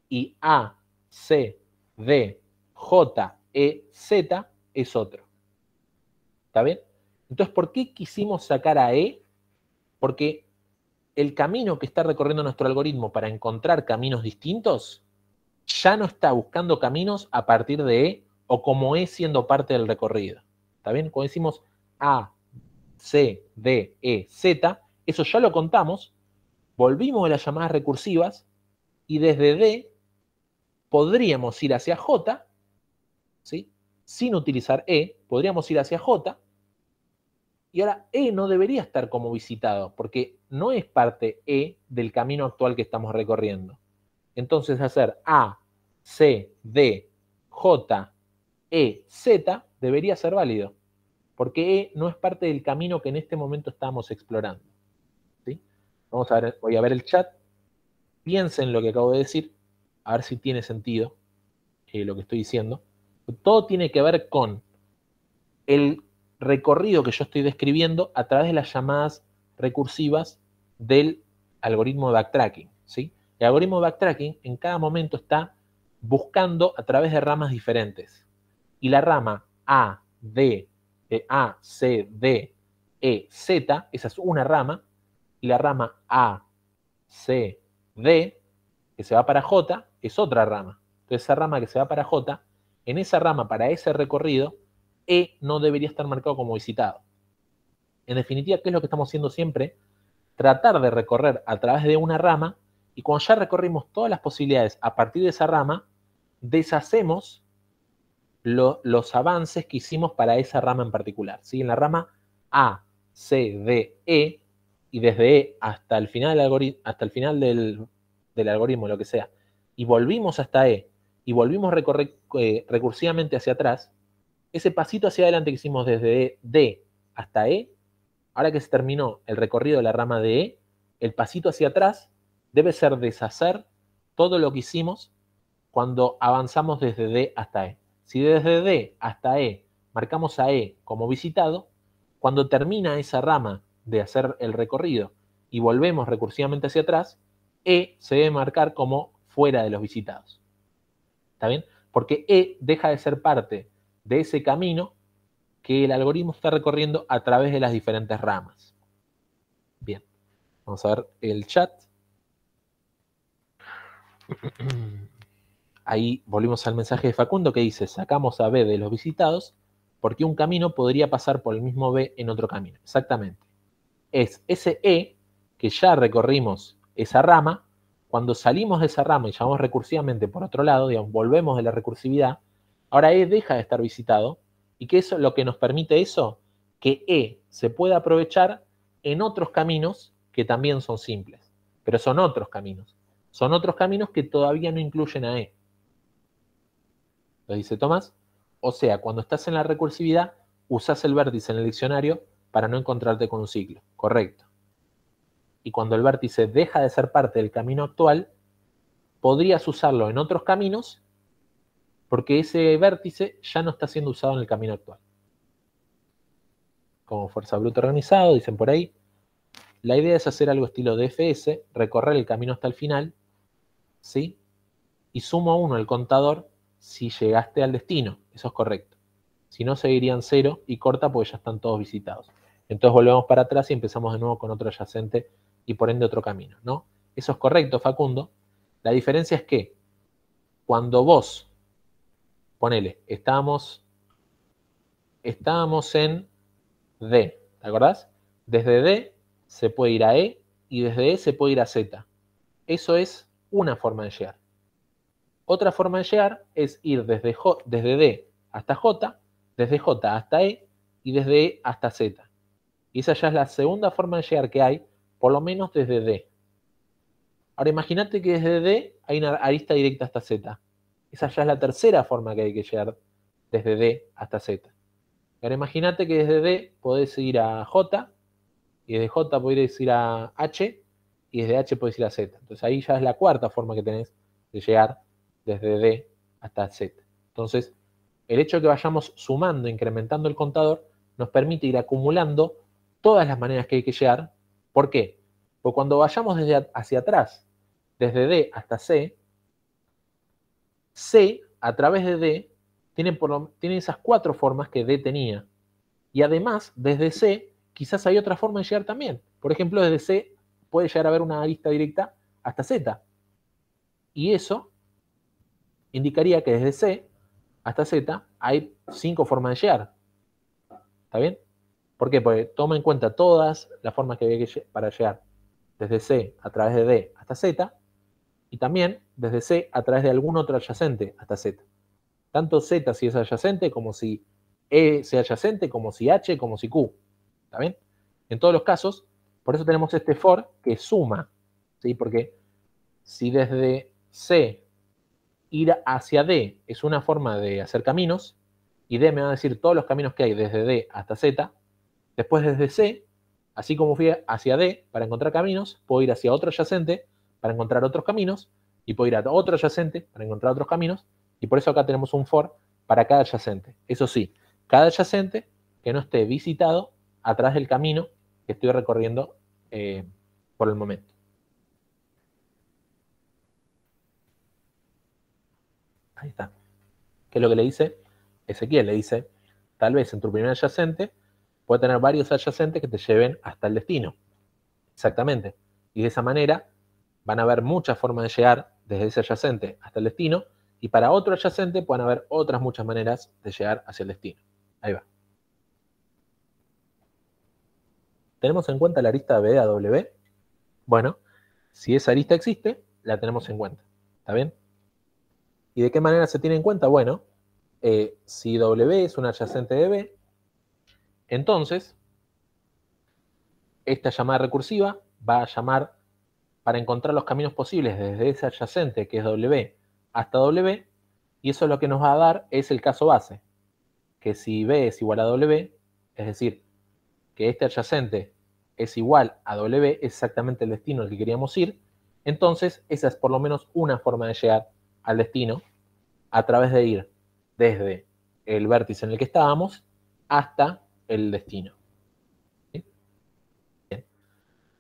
y A, C, D, J, E, Z es otro. ¿Está bien? Entonces, ¿por qué quisimos sacar a E? Porque el camino que está recorriendo nuestro algoritmo para encontrar caminos distintos ya no está buscando caminos a partir de E o como E siendo parte del recorrido. ¿Está bien? Cuando decimos A, C, D, E, Z, eso ya lo contamos, volvimos a las llamadas recursivas y desde D podríamos ir hacia J, ¿sí? Sin utilizar E, podríamos ir hacia J, y ahora E no debería estar como visitado, porque no es parte E del camino actual que estamos recorriendo. Entonces hacer A, C, D, J, E, Z debería ser válido, porque E no es parte del camino que en este momento estamos explorando. ¿Sí? Vamos a ver, voy a ver el chat. Piensen lo que acabo de decir, a ver si tiene sentido lo que estoy diciendo. Todo tiene que ver con el recorrido que yo estoy describiendo a través de las llamadas recursivas del algoritmo de backtracking, ¿sí? El algoritmo de backtracking en cada momento está buscando a través de ramas diferentes. Y la rama A, C, D, E, Z, esa es una rama, y la rama A, C, D, que se va para J, es otra rama. Entonces esa rama que se va para J, en esa rama, para ese recorrido, E no debería estar marcado como visitado. En definitiva, ¿qué es lo que estamos haciendo siempre? Tratar de recorrer a través de una rama y cuando ya recorrimos todas las posibilidades a partir de esa rama, deshacemos los avances que hicimos para esa rama en particular. ¿Sí? En la rama A, C, D, E, y desde E hasta el final del algoritmo, lo que sea, y volvimos hasta E, y volvimos recursivamente hacia atrás, ese pasito hacia adelante que hicimos desde D hasta E, ahora que se terminó el recorrido de la rama de E, el pasito hacia atrás debe ser deshacer todo lo que hicimos cuando avanzamos desde D hasta E. Si desde D hasta E marcamos a E como visitado, cuando termina esa rama de hacer el recorrido y volvemos recursivamente hacia atrás, E se debe marcar como fuera de los visitados. ¿Está bien? Porque E deja de ser parte de ese camino que el algoritmo está recorriendo a través de las diferentes ramas. Bien, vamos a ver el chat. Ahí volvimos al mensaje de Facundo que dice, sacamos a B de los visitados porque un camino podría pasar por el mismo B en otro camino. Exactamente. Es ese E que ya recorrimos esa rama, cuando salimos de esa rama y llamamos recursivamente por otro lado, digamos, volvemos de la recursividad, ahora E deja de estar visitado Y que eso, lo que nos permite eso, que E se pueda aprovechar en otros caminos que también son simples. Pero son otros caminos. Son otros caminos que todavía no incluyen a E. Lo dice Tomás. O sea, cuando estás en la recursividad, usás el vértice en el diccionario para no encontrarte con un ciclo. Correcto. Y cuando el vértice deja de ser parte del camino actual, podrías usarlo en otros caminos porque ese vértice ya no está siendo usado en el camino actual. Como fuerza bruta organizado, dicen por ahí. La idea es hacer algo estilo DFS, recorrer el camino hasta el final, ¿sí? Y sumo 1 el contador si llegaste al destino. Eso es correcto. Si no, seguirían 0 y corta porque ya están todos visitados. Entonces volvemos para atrás y empezamos de nuevo con otro adyacente y por ende otro camino, ¿no? Eso es correcto, Facundo. La diferencia es que cuando vos, ponele, estábamos en D, ¿te acordás? Desde D se puede ir a E y desde E se puede ir a Z. Eso es una forma de llegar. Otra forma de llegar es ir desde D hasta J, desde J hasta E y desde E hasta Z. Y esa ya es la segunda forma de llegar que hay, por lo menos desde D. Ahora imagínate que desde D hay una arista directa hasta Z. Esa ya es la tercera forma que hay que llegar desde D hasta Z. Ahora imagínate que desde D podés ir a J, y desde J podés ir a H, y desde H podés ir a Z. Entonces ahí ya es la cuarta forma que tenés de llegar desde D hasta Z. Entonces, el hecho de que vayamos sumando, incrementando el contador, nos permite ir acumulando todas las maneras que hay que llegar. ¿Por qué? Porque cuando vayamos desde hacia atrás, desde D hasta C, C, a través de D, tiene esas 4 formas que D tenía. Y además, desde C, quizás hay otra forma de llegar también. Por ejemplo, desde C puede llegar a haber una arista directa hasta Z. Y eso indicaría que desde C hasta Z hay 5 formas de llegar. ¿Está bien? ¿Por qué? Porque toma en cuenta todas las formas que había para llegar desde C a través de D hasta Z y también desde C a través de algún otro adyacente hasta Z. Tanto Z si es adyacente, como si E sea adyacente, como si H, como si Q. ¿Está bien? En todos los casos, por eso tenemos este for que suma. ¿Sí? Porque si desde C ir hacia D es una forma de hacer caminos, y D me va a decir todos los caminos que hay desde D hasta Z, después desde C, así como fui hacia D para encontrar caminos, puedo ir hacia otro adyacente para encontrar otros caminos, y puedo ir a otro adyacente para encontrar otros caminos, y por eso acá tenemos un for para cada adyacente. Eso sí, cada adyacente que no esté visitado a través del camino que estoy recorriendo por el momento. Ahí está. ¿Qué es lo que le dice? Ezequiel le dice, tal vez en tu primer adyacente puede tener varios adyacentes que te lleven hasta el destino. Exactamente. Y de esa manera van a haber muchas formas de llegar desde ese adyacente hasta el destino, y para otro adyacente pueden haber otras muchas maneras de llegar hacia el destino. Ahí va. ¿Tenemos en cuenta la arista B a W? Bueno, si esa arista existe, la tenemos en cuenta. ¿Está bien? ¿Y de qué manera se tiene en cuenta? Bueno, si W es un adyacente de B, entonces esta llamada recursiva va a llamar para encontrar los caminos posibles desde ese adyacente que es W hasta W, y eso lo que nos va a dar es el caso base, que si B es igual a W, es decir, que este adyacente es igual a W, es exactamente el destino al que queríamos ir, entonces esa es por lo menos una forma de llegar al destino a través de ir desde el vértice en el que estábamos hasta el destino. ¿Sí? Bien.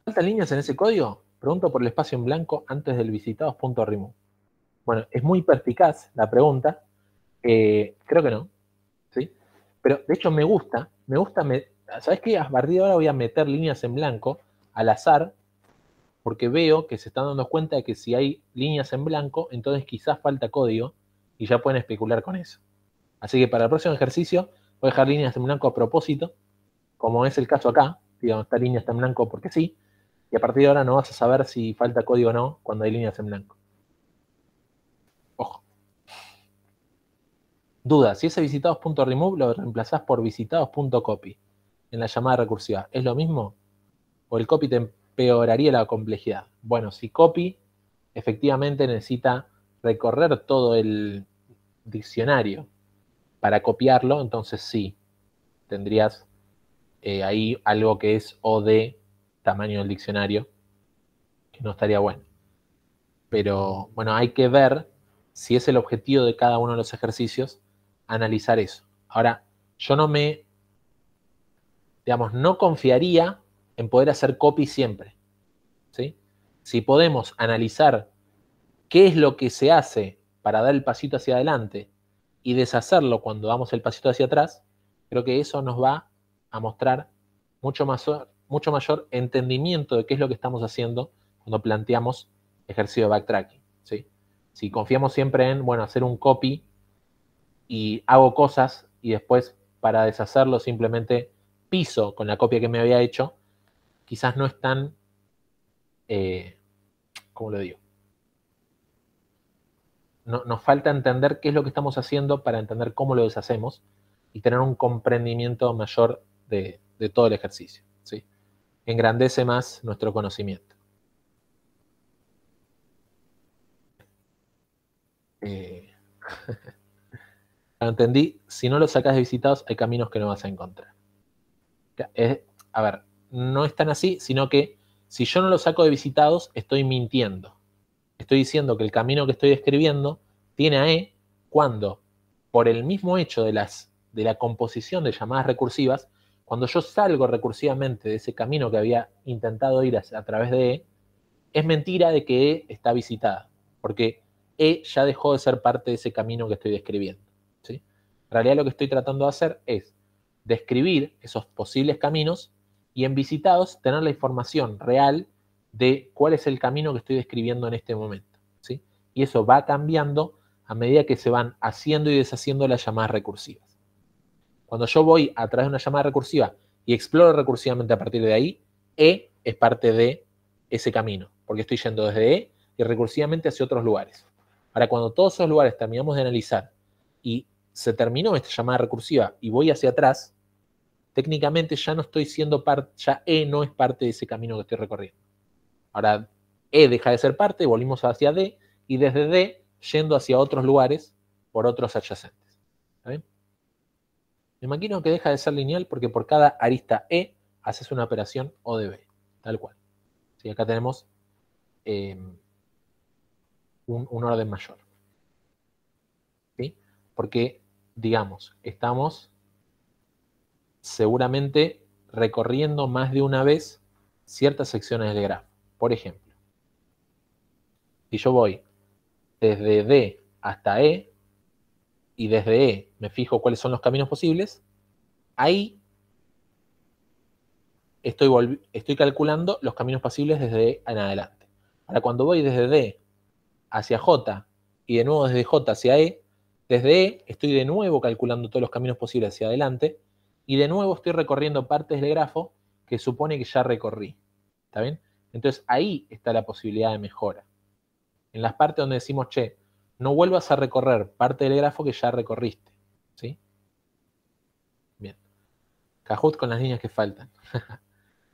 ¿Faltan líneas en ese código? Pregunto por el espacio en blanco antes del visitados.remove. Bueno, es muy perspicaz la pregunta. Creo que no. ¿Sí? Pero de hecho me gusta, ¿sabes qué? A partir de ahora voy a meter líneas en blanco al azar, porque veo que se están dando cuenta de que si hay líneas en blanco, entonces quizás falta código y ya pueden especular con eso. Así que para el próximo ejercicio voy a dejar líneas en blanco a propósito, como es el caso acá, digamos, esta línea está en blanco porque sí, y a partir de ahora no vas a saber si falta código o no cuando hay líneas en blanco. Ojo. Duda, si ese visitados.remove lo reemplazás por visitados.copy en la llamada recursiva, ¿es lo mismo? ¿O el copy te empeoraría la complejidad? Bueno, si copy efectivamente necesita recorrer todo el diccionario para copiarlo, entonces sí, tendrías ahí algo que es O de tamaño del diccionario, que no estaría bueno. Pero bueno, hay que ver si es el objetivo de cada uno de los ejercicios, analizar eso. Ahora, yo no confiaría en poder hacer copy siempre, ¿sí? Si podemos analizar qué es lo que se hace para dar el pasito hacia adelante y deshacerlo cuando damos el pasito hacia atrás, creo que eso nos va a mostrar mucho mayor entendimiento de qué es lo que estamos haciendo cuando planteamos ejercicio de backtracking, ¿sí? Si confiamos siempre en, bueno, hacer un copy y hago cosas y después para deshacerlo simplemente piso con la copia que me había hecho, quizás no es tan, ¿cómo lo digo? Nos falta entender qué es lo que estamos haciendo para entender cómo lo deshacemos y tener un comprendimiento mayor de todo el ejercicio, ¿sí? Engrandece más nuestro conocimiento. Entendí, si no lo sacas de visitados, hay caminos que no vas a encontrar. A ver, no es tan así, sino que si yo no lo saco de visitados, estoy mintiendo. Estoy diciendo que el camino que estoy describiendo tiene a E cuando, por el mismo hecho de la composición de llamadas recursivas, cuando yo salgo recursivamente de ese camino que había intentado ir a través de E, es mentira de que E está visitada, porque E ya dejó de ser parte de ese camino que estoy describiendo, ¿sí? En realidad lo que estoy tratando de hacer es describir esos posibles caminos y en visitados tener la información real de cuál es el camino que estoy describiendo en este momento, ¿sí? Y eso va cambiando a medida que se van haciendo y deshaciendo las llamadas recursivas. Cuando yo voy a través de una llamada recursiva y exploro recursivamente a partir de ahí, E es parte de ese camino, porque estoy yendo desde E y recursivamente hacia otros lugares. Ahora, cuando todos esos lugares terminamos de analizar y se terminó esta llamada recursiva y voy hacia atrás, técnicamente ya no estoy siendo parte, ya E no es parte de ese camino que estoy recorriendo. Ahora, E deja de ser parte, volvimos hacia D, y desde D yendo hacia otros lugares por otros adyacentes. ¿Está bien? Me imagino que deja de ser lineal porque por cada arista E haces una operación O de B, tal cual. ¿Sí? Acá tenemos un orden mayor. ¿Sí? Porque, digamos, estamos seguramente recorriendo más de una vez ciertas secciones del grafo. Por ejemplo, si yo voy desde D hasta E y desde E me fijo cuáles son los caminos posibles, ahí estoy calculando los caminos posibles desde E en adelante. Ahora, cuando voy desde D hacia J y de nuevo desde J hacia E, desde E estoy de nuevo calculando todos los caminos posibles hacia adelante y de nuevo estoy recorriendo partes del grafo que supone que ya recorrí. ¿Está bien? Entonces ahí está la posibilidad de mejora. En las partes donde decimos, che, no vuelvas a recorrer parte del grafo que ya recorriste. ¿Sí? Bien. Kahoot con las líneas que faltan.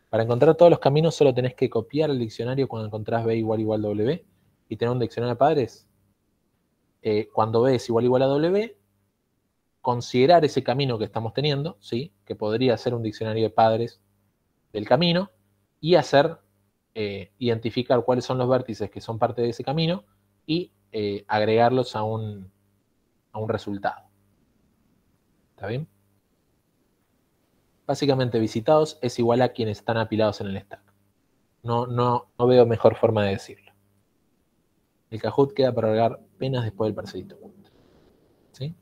Para encontrar todos los caminos solo tenés que copiar el diccionario cuando encontrás B igual W y tener un diccionario de padres. Cuando B es igual a W, considerar ese camino que estamos teniendo, ¿sí? Que podría ser un diccionario de padres del camino, y hacer, identificar cuáles son los vértices que son parte de ese camino y agregarlos a un resultado. ¿Está bien? Básicamente, visitados es igual a quienes están apilados en el stack. No veo mejor forma de decirlo. El Kahoot queda para agregar penas después del parcelito. ¿Sí?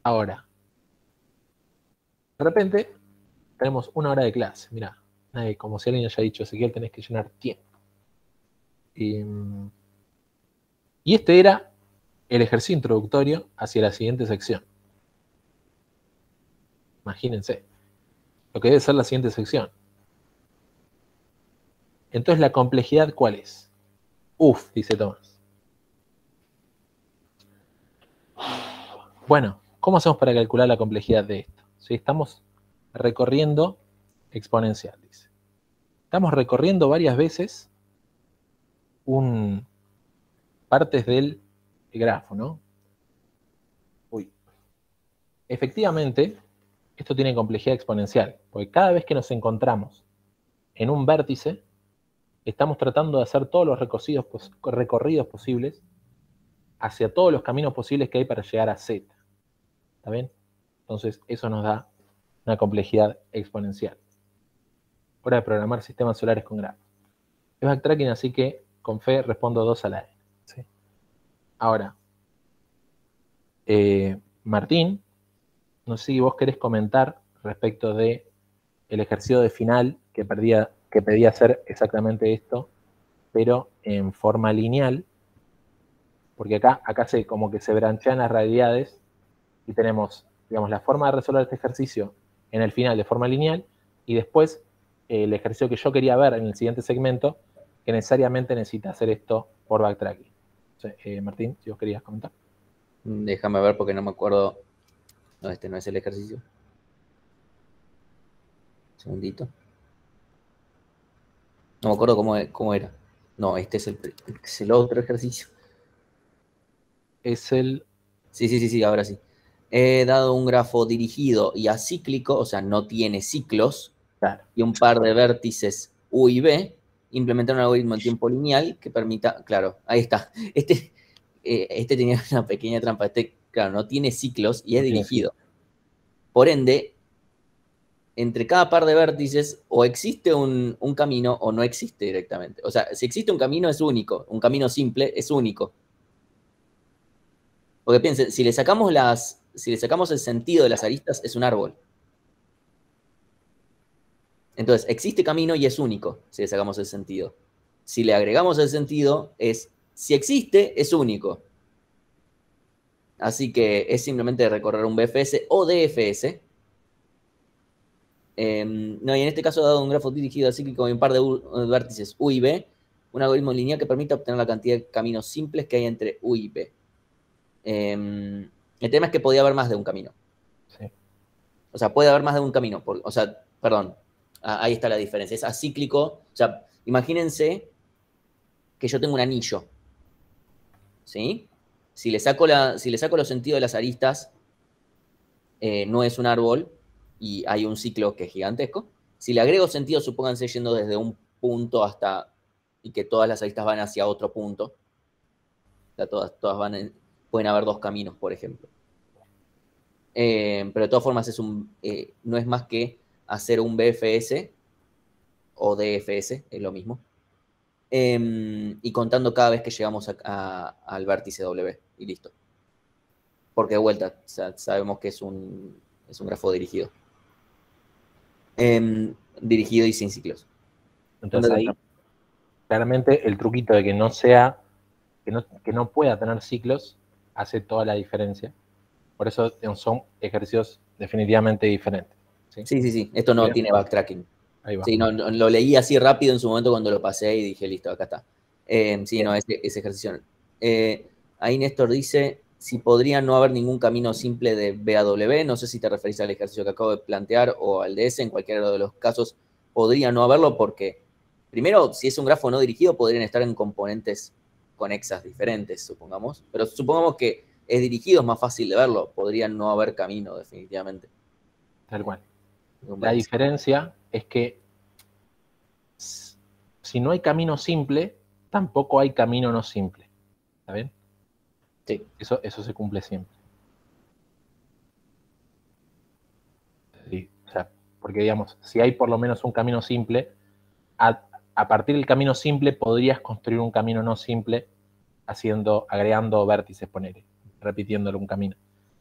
Ahora, de repente, tenemos una hora de clase. Mirá, como si alguien haya dicho, Ezequiel, tenés que llenar tiempo. Y este era el ejercicio introductorio hacia la siguiente sección. Imagínense lo que debe ser la siguiente sección. Entonces, ¿la complejidad cuál es? Uf, dice Tomás. Bueno, ¿cómo hacemos para calcular la complejidad de esto? ¿Sí? Estamos recorriendo exponencial, dice. Estamos recorriendo varias veces partes del grafo, ¿no? Uy. Efectivamente, esto tiene complejidad exponencial, porque cada vez que nos encontramos en un vértice, estamos tratando de hacer todos los recorridos posibles hacia todos los caminos posibles que hay para llegar a Z. ¿Está bien? Entonces, eso nos da una complejidad exponencial. Hora de programar sistemas solares con grafos. Es backtracking, así que con fe respondo 2 a la E. ¿Sí? Ahora, Martín, no sé si vos querés comentar respecto de el ejercicio de final que pedía hacer exactamente esto, pero en forma lineal, porque acá como que se branchean las realidades y tenemos, digamos, la forma de resolver este ejercicio en el final de forma lineal y después el ejercicio que yo quería ver en el siguiente segmento, que necesariamente necesita hacer esto por backtracking. Martín, si vos querías comentar. Déjame ver porque no me acuerdo. No, este no es el ejercicio. Un segundito. No me acuerdo cómo era. No, este es el otro ejercicio. Es el... Sí, ahora sí. He dado un grafo dirigido y acíclico, o sea, no tiene ciclos, Claro. y un par de vértices U y B, implementar un algoritmo en tiempo lineal que permita, claro, ahí está. Este tenía una pequeña trampa. Claro, no tiene ciclos y es dirigido. Por ende, entre cada par de vértices o existe un camino o no existe directamente. O sea, si existe un camino es único, un camino simple es único. Porque piensen, si le sacamos el sentido de las aristas, es un árbol. Entonces, existe camino y es único, si le sacamos el sentido. Si le agregamos el sentido, si existe, es único. Así que es simplemente recorrer un BFS o DFS. No, y en este caso, dado un grafo dirigido acíclico con un par de vértices U y B, un algoritmo lineal que permita obtener la cantidad de caminos simples que hay entre U y B. El tema es que podía haber más de un camino. Sí. O sea, puede haber más de un camino. Perdón, ahí está la diferencia. Es acíclico. O sea, imagínense que yo tengo un anillo. ¿Sí? Si le saco los sentidos de las aristas, no es un árbol y hay un ciclo que es gigantesco. Si le agrego sentido, supónganse yendo desde un punto y que todas las aristas van hacia otro punto. O sea, todas pueden haber dos caminos, por ejemplo. Pero de todas formas no es más que hacer un BFS o DFS, es lo mismo. Y contando cada vez que llegamos al vértice W y listo. Porque de vuelta, sabemos que es un grafo dirigido. Dirigido y sin ciclos. Entonces ahí, claramente el truquito de que no pueda tener ciclos hace toda la diferencia. Por eso son ejercicios definitivamente diferentes. Sí. Esto no tiene backtracking. Ahí va. Sí, no, lo leí así rápido en su momento cuando lo pasé y dije, listo, acá está. Sí, no, ese ejercicio. Ahí Néstor dice, si podría no haber ningún camino simple de B a W, no sé si te referís al ejercicio que acabo de plantear o al de ese, en cualquiera de los casos podría no haberlo porque, primero, si es un grafo no dirigido, podrían estar en componentes conexas diferentes, supongamos, pero supongamos que es dirigido, es más fácil de verlo, podría no haber camino, definitivamente. Tal cual. La diferencia es que si no hay camino simple, tampoco hay camino no simple. ¿Está bien? Sí. Eso se cumple siempre. Sí, o sea, porque digamos, si hay por lo menos un camino simple, a partir del camino simple podrías construir un camino no simple agregando vértices, repitiéndolo un camino.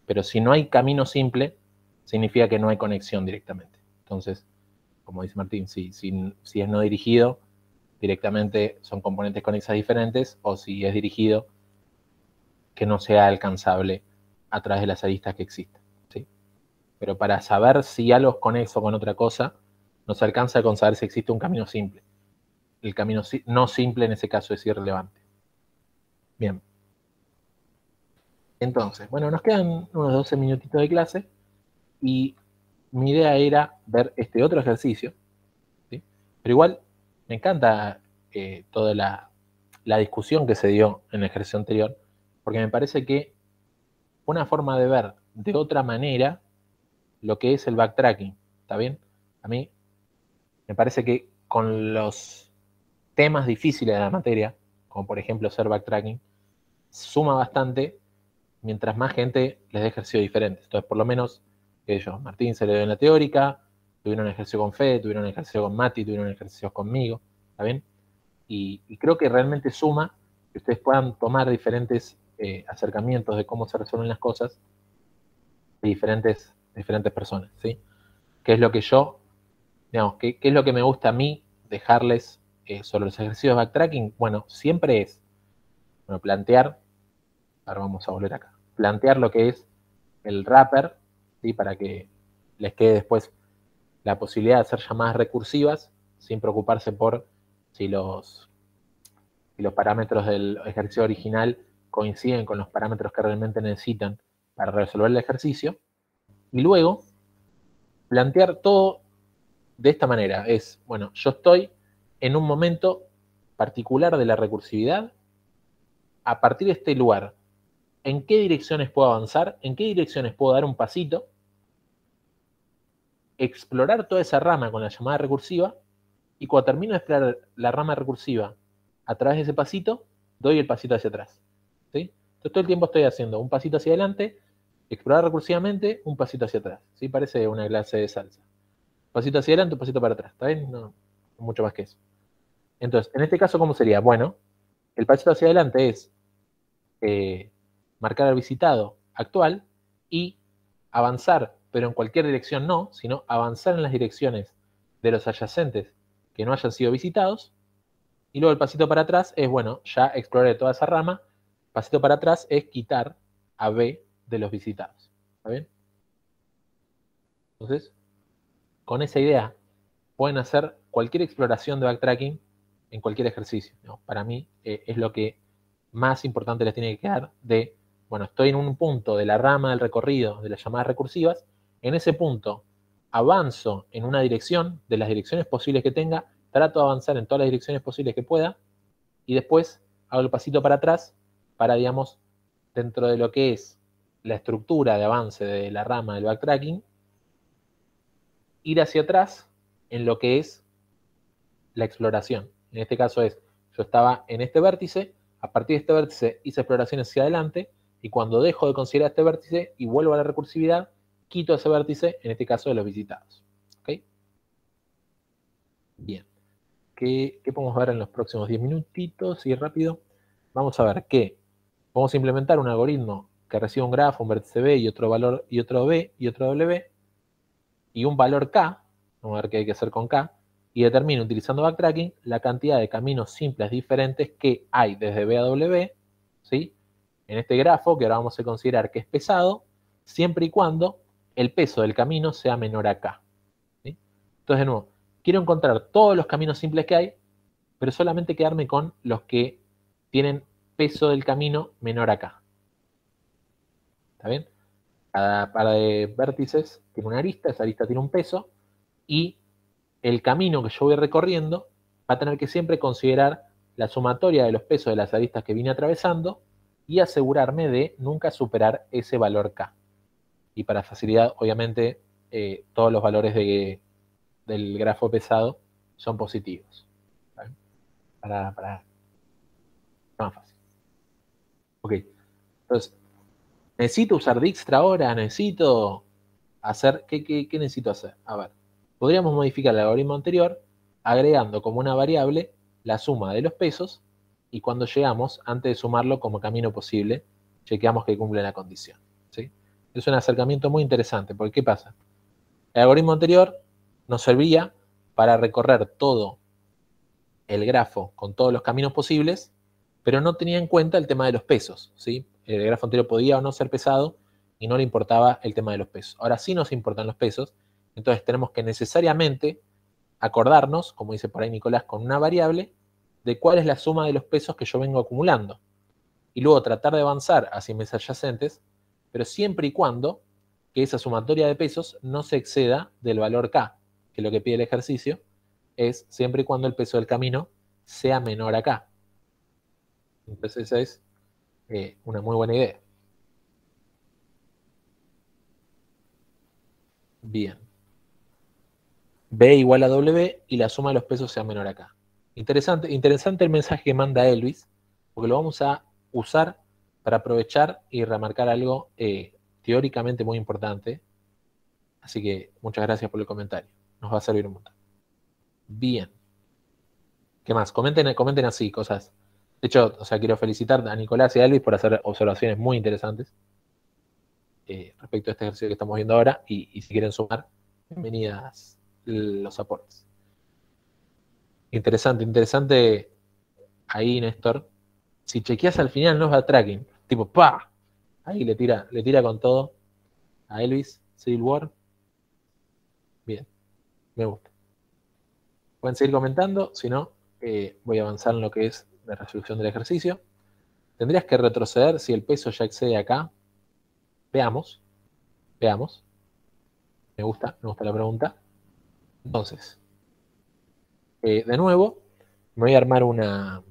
Pero si no hay camino simple, significa que no hay conexión directamente. Entonces, como dice Martín, si es no dirigido, directamente son componentes conexas diferentes, o si es dirigido, que no sea alcanzable a través de las aristas que existen. ¿Sí? Pero para saber si algo es conexo con otra cosa, no se alcanza con saber si existe un camino simple. El camino no simple en ese caso es irrelevante. Bien. Entonces, bueno, nos quedan unos 12 minutitos de clase y mi idea era ver este otro ejercicio, ¿sí? Pero igual me encanta toda la discusión que se dio en el ejercicio anterior, porque me parece que una forma de ver de otra manera lo que es el backtracking, ¿está bien? A mí me parece que con los temas difíciles de la materia, como por ejemplo ser backtracking, suma bastante mientras más gente les dé ejercicios diferentes. Entonces, por lo menos, ellos, Martín se le dio en la teórica, tuvieron un ejercicio con Fede, tuvieron un ejercicio con Mati, tuvieron ejercicios conmigo, ¿está bien? Y creo que realmente suma que ustedes puedan tomar diferentes acercamientos de cómo se resuelven las cosas de diferentes personas, ¿sí? ¿Qué es lo que yo, digamos, qué es lo que me gusta a mí dejarles sobre los ejercicios de backtracking? Bueno, siempre es, bueno, plantear, ahora vamos a volver acá, plantear lo que es el wrapper, ¿sí? Para que les quede después la posibilidad de hacer llamadas recursivas sin preocuparse por si los parámetros del ejercicio original coinciden con los parámetros que realmente necesitan para resolver el ejercicio. Y luego, plantear todo de esta manera. Es, bueno, yo estoy en un momento particular de la recursividad. A partir de este lugar, ¿en qué direcciones puedo avanzar? ¿En qué direcciones puedo dar un pasito? Explorar toda esa rama con la llamada recursiva, y cuando termino de explorar la rama recursiva a través de ese pasito, doy el pasito hacia atrás, ¿sí? Entonces todo el tiempo estoy haciendo un pasito hacia adelante, explorar recursivamente, un pasito hacia atrás, ¿sí? Parece una clase de salsa. Un pasito hacia adelante, un pasito para atrás, ¿está bien? No, mucho más que eso. Entonces, en este caso, ¿cómo sería? Bueno, el pasito hacia adelante es marcar al visitado actual y avanzar, pero en cualquier dirección no, sino avanzar en las direcciones de los adyacentes que no hayan sido visitados. Y luego el pasito para atrás es, bueno, ya exploré toda esa rama. Pasito para atrás es quitar a B de los visitados. ¿Está bien? Entonces, con esa idea, pueden hacer cualquier exploración de backtracking en cualquier ejercicio, ¿no? Para mí es lo que más importante les tiene que quedar de, bueno, estoy en un punto de la rama del recorrido de las llamadas recursivas, en ese punto avanzo en una dirección, de las direcciones posibles que tenga, trato de avanzar en todas las direcciones posibles que pueda, y después hago el pasito para atrás para, digamos, dentro de lo que es la estructura de avance de la rama del backtracking, ir hacia atrás en lo que es la exploración. En este caso es, yo estaba en este vértice, a partir de este vértice hice exploraciones hacia adelante, y cuando dejo de considerar este vértice y vuelvo a la recursividad, quito ese vértice, en este caso de los visitados. ¿Ok? Bien. ¿Qué podemos ver en los próximos 10 minutitos? Y rápido. Vamos a ver que vamos a implementar un algoritmo que reciba un grafo, un vértice B y otro valor, y otro B y otro W, y un valor K. Vamos a ver qué hay que hacer con K. Y determino, utilizando backtracking, la cantidad de caminos simples diferentes que hay desde B a W, ¿sí? En este grafo, que ahora vamos a considerar que es pesado, siempre y cuando el peso del camino sea menor a K, ¿sí? Entonces, de nuevo, quiero encontrar todos los caminos simples que hay, pero solamente quedarme con los que tienen peso del camino menor a K. ¿Está bien? Cada par de vértices tiene una arista, esa arista tiene un peso, y el camino que yo voy recorriendo va a tener que siempre considerar la sumatoria de los pesos de las aristas que vine atravesando y asegurarme de nunca superar ese valor K. Y para facilidad, obviamente, todos los valores del grafo pesado son positivos. ¿Vale? Para más fácil. Ok, entonces, ¿necesito usar Dijkstra ahora? ¿Necesito hacer? ¿Qué necesito hacer? A ver, podríamos modificar el algoritmo anterior agregando como una variable la suma de los pesos, y cuando llegamos, antes de sumarlo como camino posible, chequeamos que cumple la condición, ¿sí? Es un acercamiento muy interesante, porque ¿qué pasa? El algoritmo anterior nos servía para recorrer todo el grafo con todos los caminos posibles, pero no tenía en cuenta el tema de los pesos, ¿sí? El grafo anterior podía o no ser pesado y no le importaba el tema de los pesos. Ahora sí nos importan los pesos, entonces tenemos que necesariamente acordarnos, como dice por ahí Nicolás, con una variable de cuál es la suma de los pesos que yo vengo acumulando. y luego tratar de avanzar hacia mis adyacentes, pero siempre y cuando que esa sumatoria de pesos no se exceda del valor K, que lo que pide el ejercicio es siempre y cuando el peso del camino sea menor a K. Entonces esa es una muy buena idea. Bien. B igual a W y la suma de los pesos sea menor a K. Interesante el mensaje que manda Elvis, porque lo vamos a usar para aprovechar y remarcar algo teóricamente muy importante. Así que muchas gracias por el comentario. Nos va a servir un montón. Bien. ¿Qué más? Comenten así cosas. De hecho, o sea, quiero felicitar a Nicolás y a Elvis por hacer observaciones muy interesantes respecto a este ejercicio que estamos viendo ahora. Y si quieren sumar, bienvenidas los aportes. Interesante ahí, Néstor. Si chequeas al final, no es backtracking. Tipo, ¡pa! Ahí le tira con todo a Elvis, Civil War. Bien, me gusta. Pueden seguir comentando, si no, voy a avanzar en lo que es la resolución del ejercicio. Tendrías que retroceder si el peso ya excede acá. Veamos. Me gusta la pregunta. Entonces, de nuevo, me voy a armar una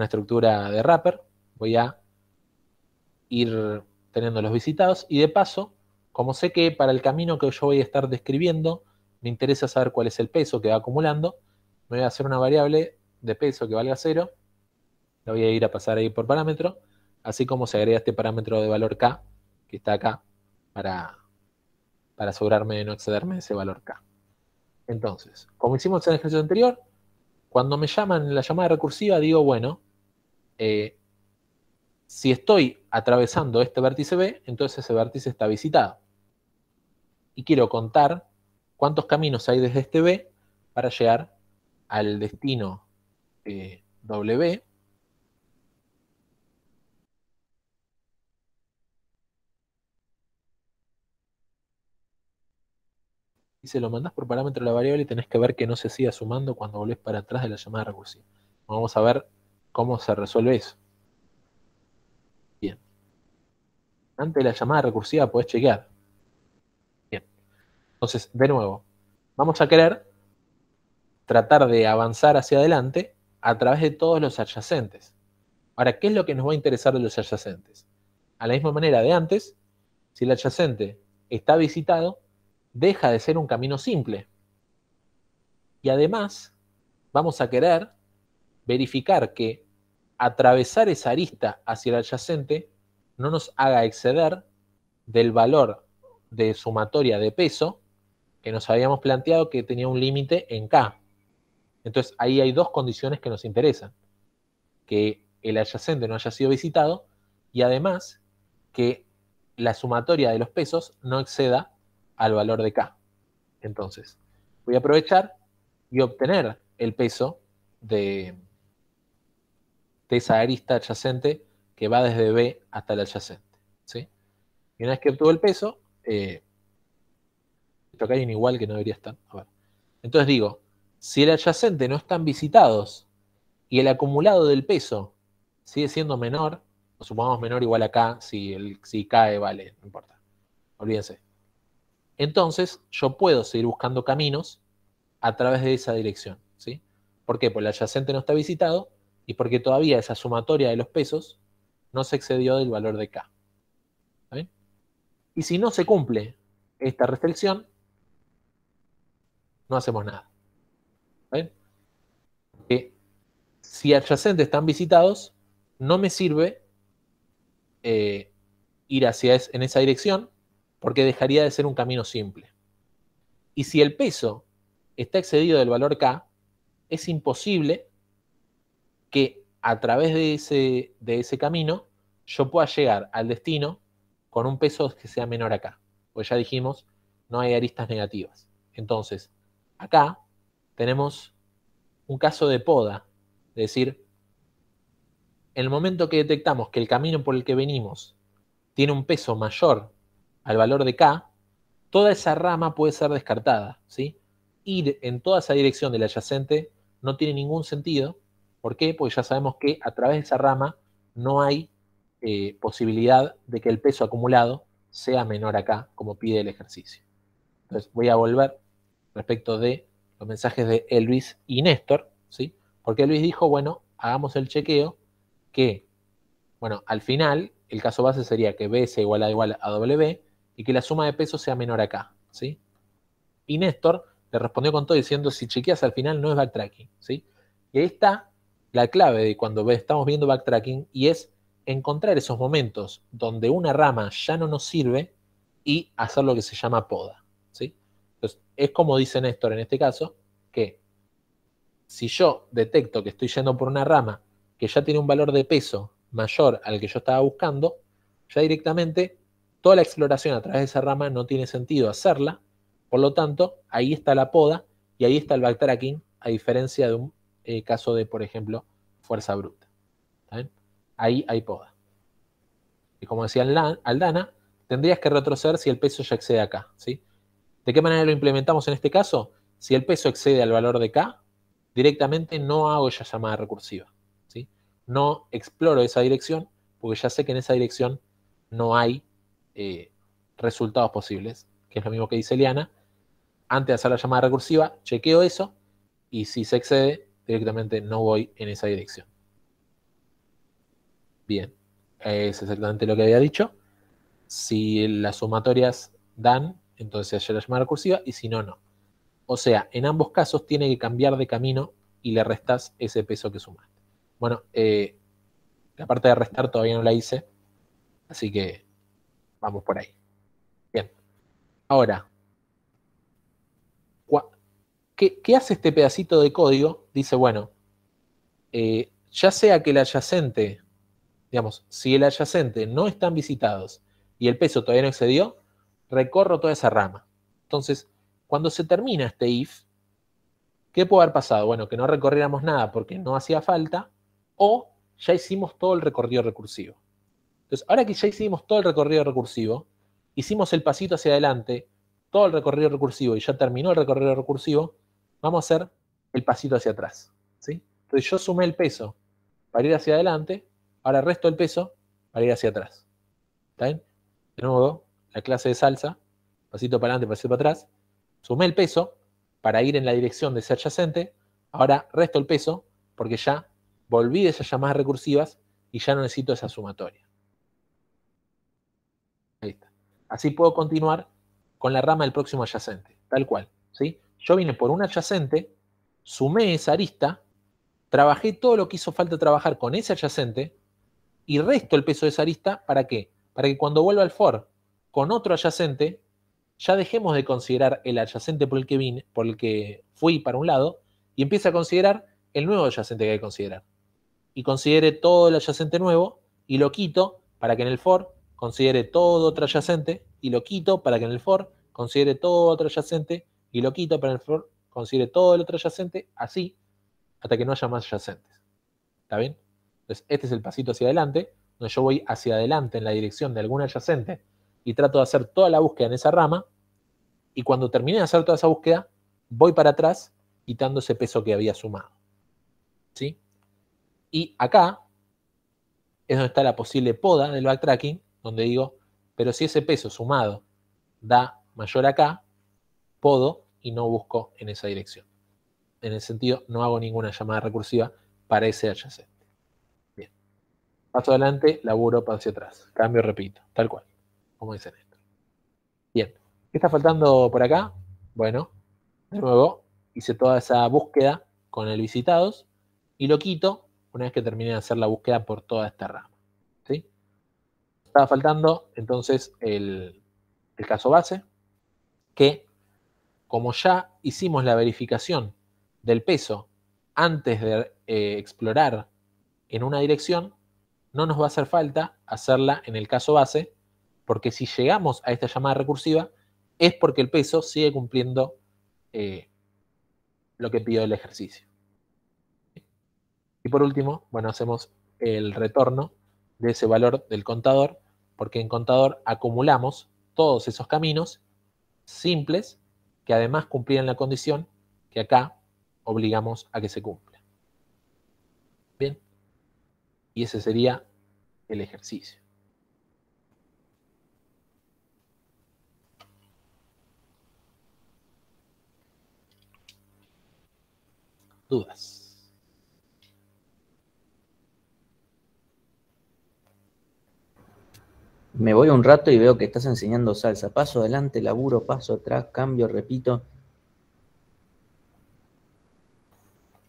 estructura de wrapper. Voy a ir teniendo los visitados y de paso, como sé que para el camino que yo voy a estar describiendo, me interesa saber cuál es el peso que va acumulando, me voy a hacer una variable de peso que valga 0, la voy a ir a pasar ahí por parámetro, así como se agrega este parámetro de valor K, que está acá, para asegurarme de no excederme de ese valor K. Entonces, como hicimos en el ejercicio anterior, cuando me llaman en la llamada recursiva, digo, bueno, si estoy atravesando este vértice B, entonces ese vértice está visitado. Y quiero contar cuántos caminos hay desde este B para llegar al destino W. Y se lo mandás por parámetro de la variable y tenés que ver que no se siga sumando cuando volvés para atrás de la llamada recursiva. Vamos a ver cómo se resuelve eso. Bien. Antes de la llamada recursiva podés chequear. Bien. Entonces, de nuevo, vamos a querer tratar de avanzar hacia adelante a través de todos los adyacentes. Ahora, ¿qué es lo que nos va a interesar de los adyacentes? A la misma manera de antes, si el adyacente está visitado, deja de ser un camino simple. Y además, vamos a querer verificar que atravesar esa arista hacia el adyacente no nos haga exceder del valor de sumatoria de peso que nos habíamos planteado que tenía un límite en K. Entonces, ahí hay dos condiciones que nos interesan. Que el adyacente no haya sido visitado y además que la sumatoria de los pesos no exceda al valor de K. Entonces, voy a aprovechar y obtener el peso de esa arista adyacente que va desde B hasta el adyacente. ¿Sí? Y una vez que obtuve el peso, acá hay un igual que no debería estar. A ver. Entonces digo, si el adyacente no están visitados y el acumulado del peso sigue siendo menor, o supongamos menor o igual a K, si K vale, no importa, olvídense. Entonces yo puedo seguir buscando caminos a través de esa dirección, ¿sí? ¿Por qué? Porque el adyacente no está visitado y porque todavía esa sumatoria de los pesos no se excedió del valor de K. ¿Está bien? Y si no se cumple esta restricción, no hacemos nada. ¿Está bien? Porque si adyacentes están visitados, no me sirve ir en esa dirección porque dejaría de ser un camino simple. Y si el peso está excedido del valor K, es imposible que a través de ese camino yo pueda llegar al destino con un peso que sea menor a K. Pues ya dijimos, no hay aristas negativas. Entonces, acá tenemos un caso de poda, es decir, en el momento que detectamos que el camino por el que venimos tiene un peso mayor al valor de K, toda esa rama puede ser descartada, ¿sí? Ir en toda esa dirección del adyacente no tiene ningún sentido. ¿Por qué? Porque ya sabemos que a través de esa rama no hay posibilidad de que el peso acumulado sea menor acá, como pide el ejercicio. Entonces voy a volver respecto de los mensajes de Elvis y Néstor, ¿sí? Porque Elvis dijo, bueno, hagamos el chequeo que, bueno, al final el caso base sería que B sea igual a W y que la suma de pesos sea menor acá, ¿sí? Y Néstor le respondió con todo diciendo, si chequeas al final no es backtracking, ¿sí? Y ahí está la clave de cuando estamos viendo backtracking y es encontrar esos momentos donde una rama ya no nos sirve y hacer lo que se llama poda, ¿sí? Entonces, es como dice Néstor en este caso, que si yo detecto que estoy yendo por una rama que ya tiene un valor de peso mayor al que yo estaba buscando, ya directamente toda la exploración a través de esa rama no tiene sentido hacerla, por lo tanto, ahí está la poda y ahí está el backtracking, a diferencia de un caso de, por ejemplo, fuerza bruta. ¿Está bien? Ahí hay poda. Y como decía Aldana, tendrías que retroceder si el peso ya excede acá, ¿sí? ¿De qué manera lo implementamos en este caso? Si el peso excede al valor de K, directamente no hago esa llamada recursiva, ¿sí? No exploro esa dirección porque ya sé que en esa dirección no hay resultados posibles, que es lo mismo que dice Liana. Antes de hacer la llamada recursiva, chequeo eso y si se excede, directamente no voy en esa dirección. Bien, es exactamente lo que había dicho. Si las sumatorias dan, entonces se hace la llamada recursiva y si no, no. O sea, en ambos casos tiene que cambiar de camino y le restás ese peso que sumaste. Bueno, la parte de restar todavía no la hice, así que vamos por ahí. Bien. Ahora, ¿qué hace este pedacito de código? Dice, bueno, ya sea que el adyacente, digamos, si el adyacente no están visitados y el peso todavía no excedió, recorro toda esa rama. Entonces, cuando se termina este if, ¿qué puede haber pasado? Bueno, que no recorriéramos nada porque no hacía falta, o ya hicimos todo el recorrido recursivo. Entonces, ahora que ya hicimos todo el recorrido recursivo, hicimos el pasito hacia adelante, todo el recorrido recursivo y ya terminó el recorrido recursivo, vamos a hacer el pasito hacia atrás, ¿sí? Entonces yo sumé el peso para ir hacia adelante, ahora resto el peso para ir hacia atrás. ¿Está bien? De nuevo, la clase de salsa, pasito para adelante, pasito para atrás, sumé el peso para ir en la dirección de ese adyacente, ahora resto el peso porque ya volví de esas llamadas recursivas y ya no necesito esa sumatoria. Ahí está. Así puedo continuar con la rama del próximo adyacente, tal cual, ¿sí? Yo vine por un adyacente, sumé esa arista, trabajé todo lo que hizo falta trabajar con ese adyacente y resto el peso de esa arista, ¿para qué? Para que cuando vuelva al for con otro adyacente, ya dejemos de considerar el adyacente por el que vine, por el que fui para un lado, y empiece a considerar el nuevo adyacente que hay que considerar. Y considere todo el adyacente nuevo y lo quito para que en el for considere todo otro adyacente y lo quito para que en el for considere todo otro adyacente y lo quito para que en el for considere todo el otro adyacente, así hasta que no haya más adyacentes. ¿Está bien? Entonces, este es el pasito hacia adelante, donde yo voy hacia adelante en la dirección de algún adyacente y trato de hacer toda la búsqueda en esa rama, y cuando termine de hacer toda esa búsqueda, voy para atrás quitando ese peso que había sumado. ¿Sí? Y acá es donde está la posible poda del backtracking, donde digo, pero si ese peso sumado da mayor acá, podo y no busco en esa dirección. En el sentido, no hago ninguna llamada recursiva para ese adyacente. Bien. Paso adelante, laburo para hacia atrás. Cambio, repito, tal cual, como dicen esto. Bien. ¿Qué está faltando por acá? Bueno, de nuevo, hice toda esa búsqueda con el visitados y lo quito una vez que termine de hacer la búsqueda por toda esta rama. ¿Sí? Estaba faltando entonces el caso base, que como ya hicimos la verificación del peso antes de explorar en una dirección, no nos va a hacer falta hacerla en el caso base, porque si llegamos a esta llamada recursiva es porque el peso sigue cumpliendo lo que pidió el ejercicio. Y por último, bueno, hacemos el retorno de ese valor del contador, porque en contador acumulamos todos esos caminos simples que además cumplían la condición que acá obligamos a que se cumpla. Bien, y ese sería el ejercicio. Dudas. Me voy un rato y veo que estás enseñando salsa. Paso adelante, laburo, paso atrás, cambio, repito.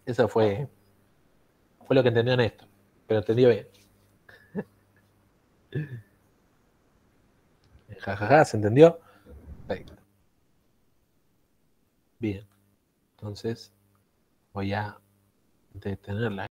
Eso fue lo que entendió Néstor, pero entendió bien. Jajaja, ¿se entendió? Perfecto. Bien, entonces voy a detenerla.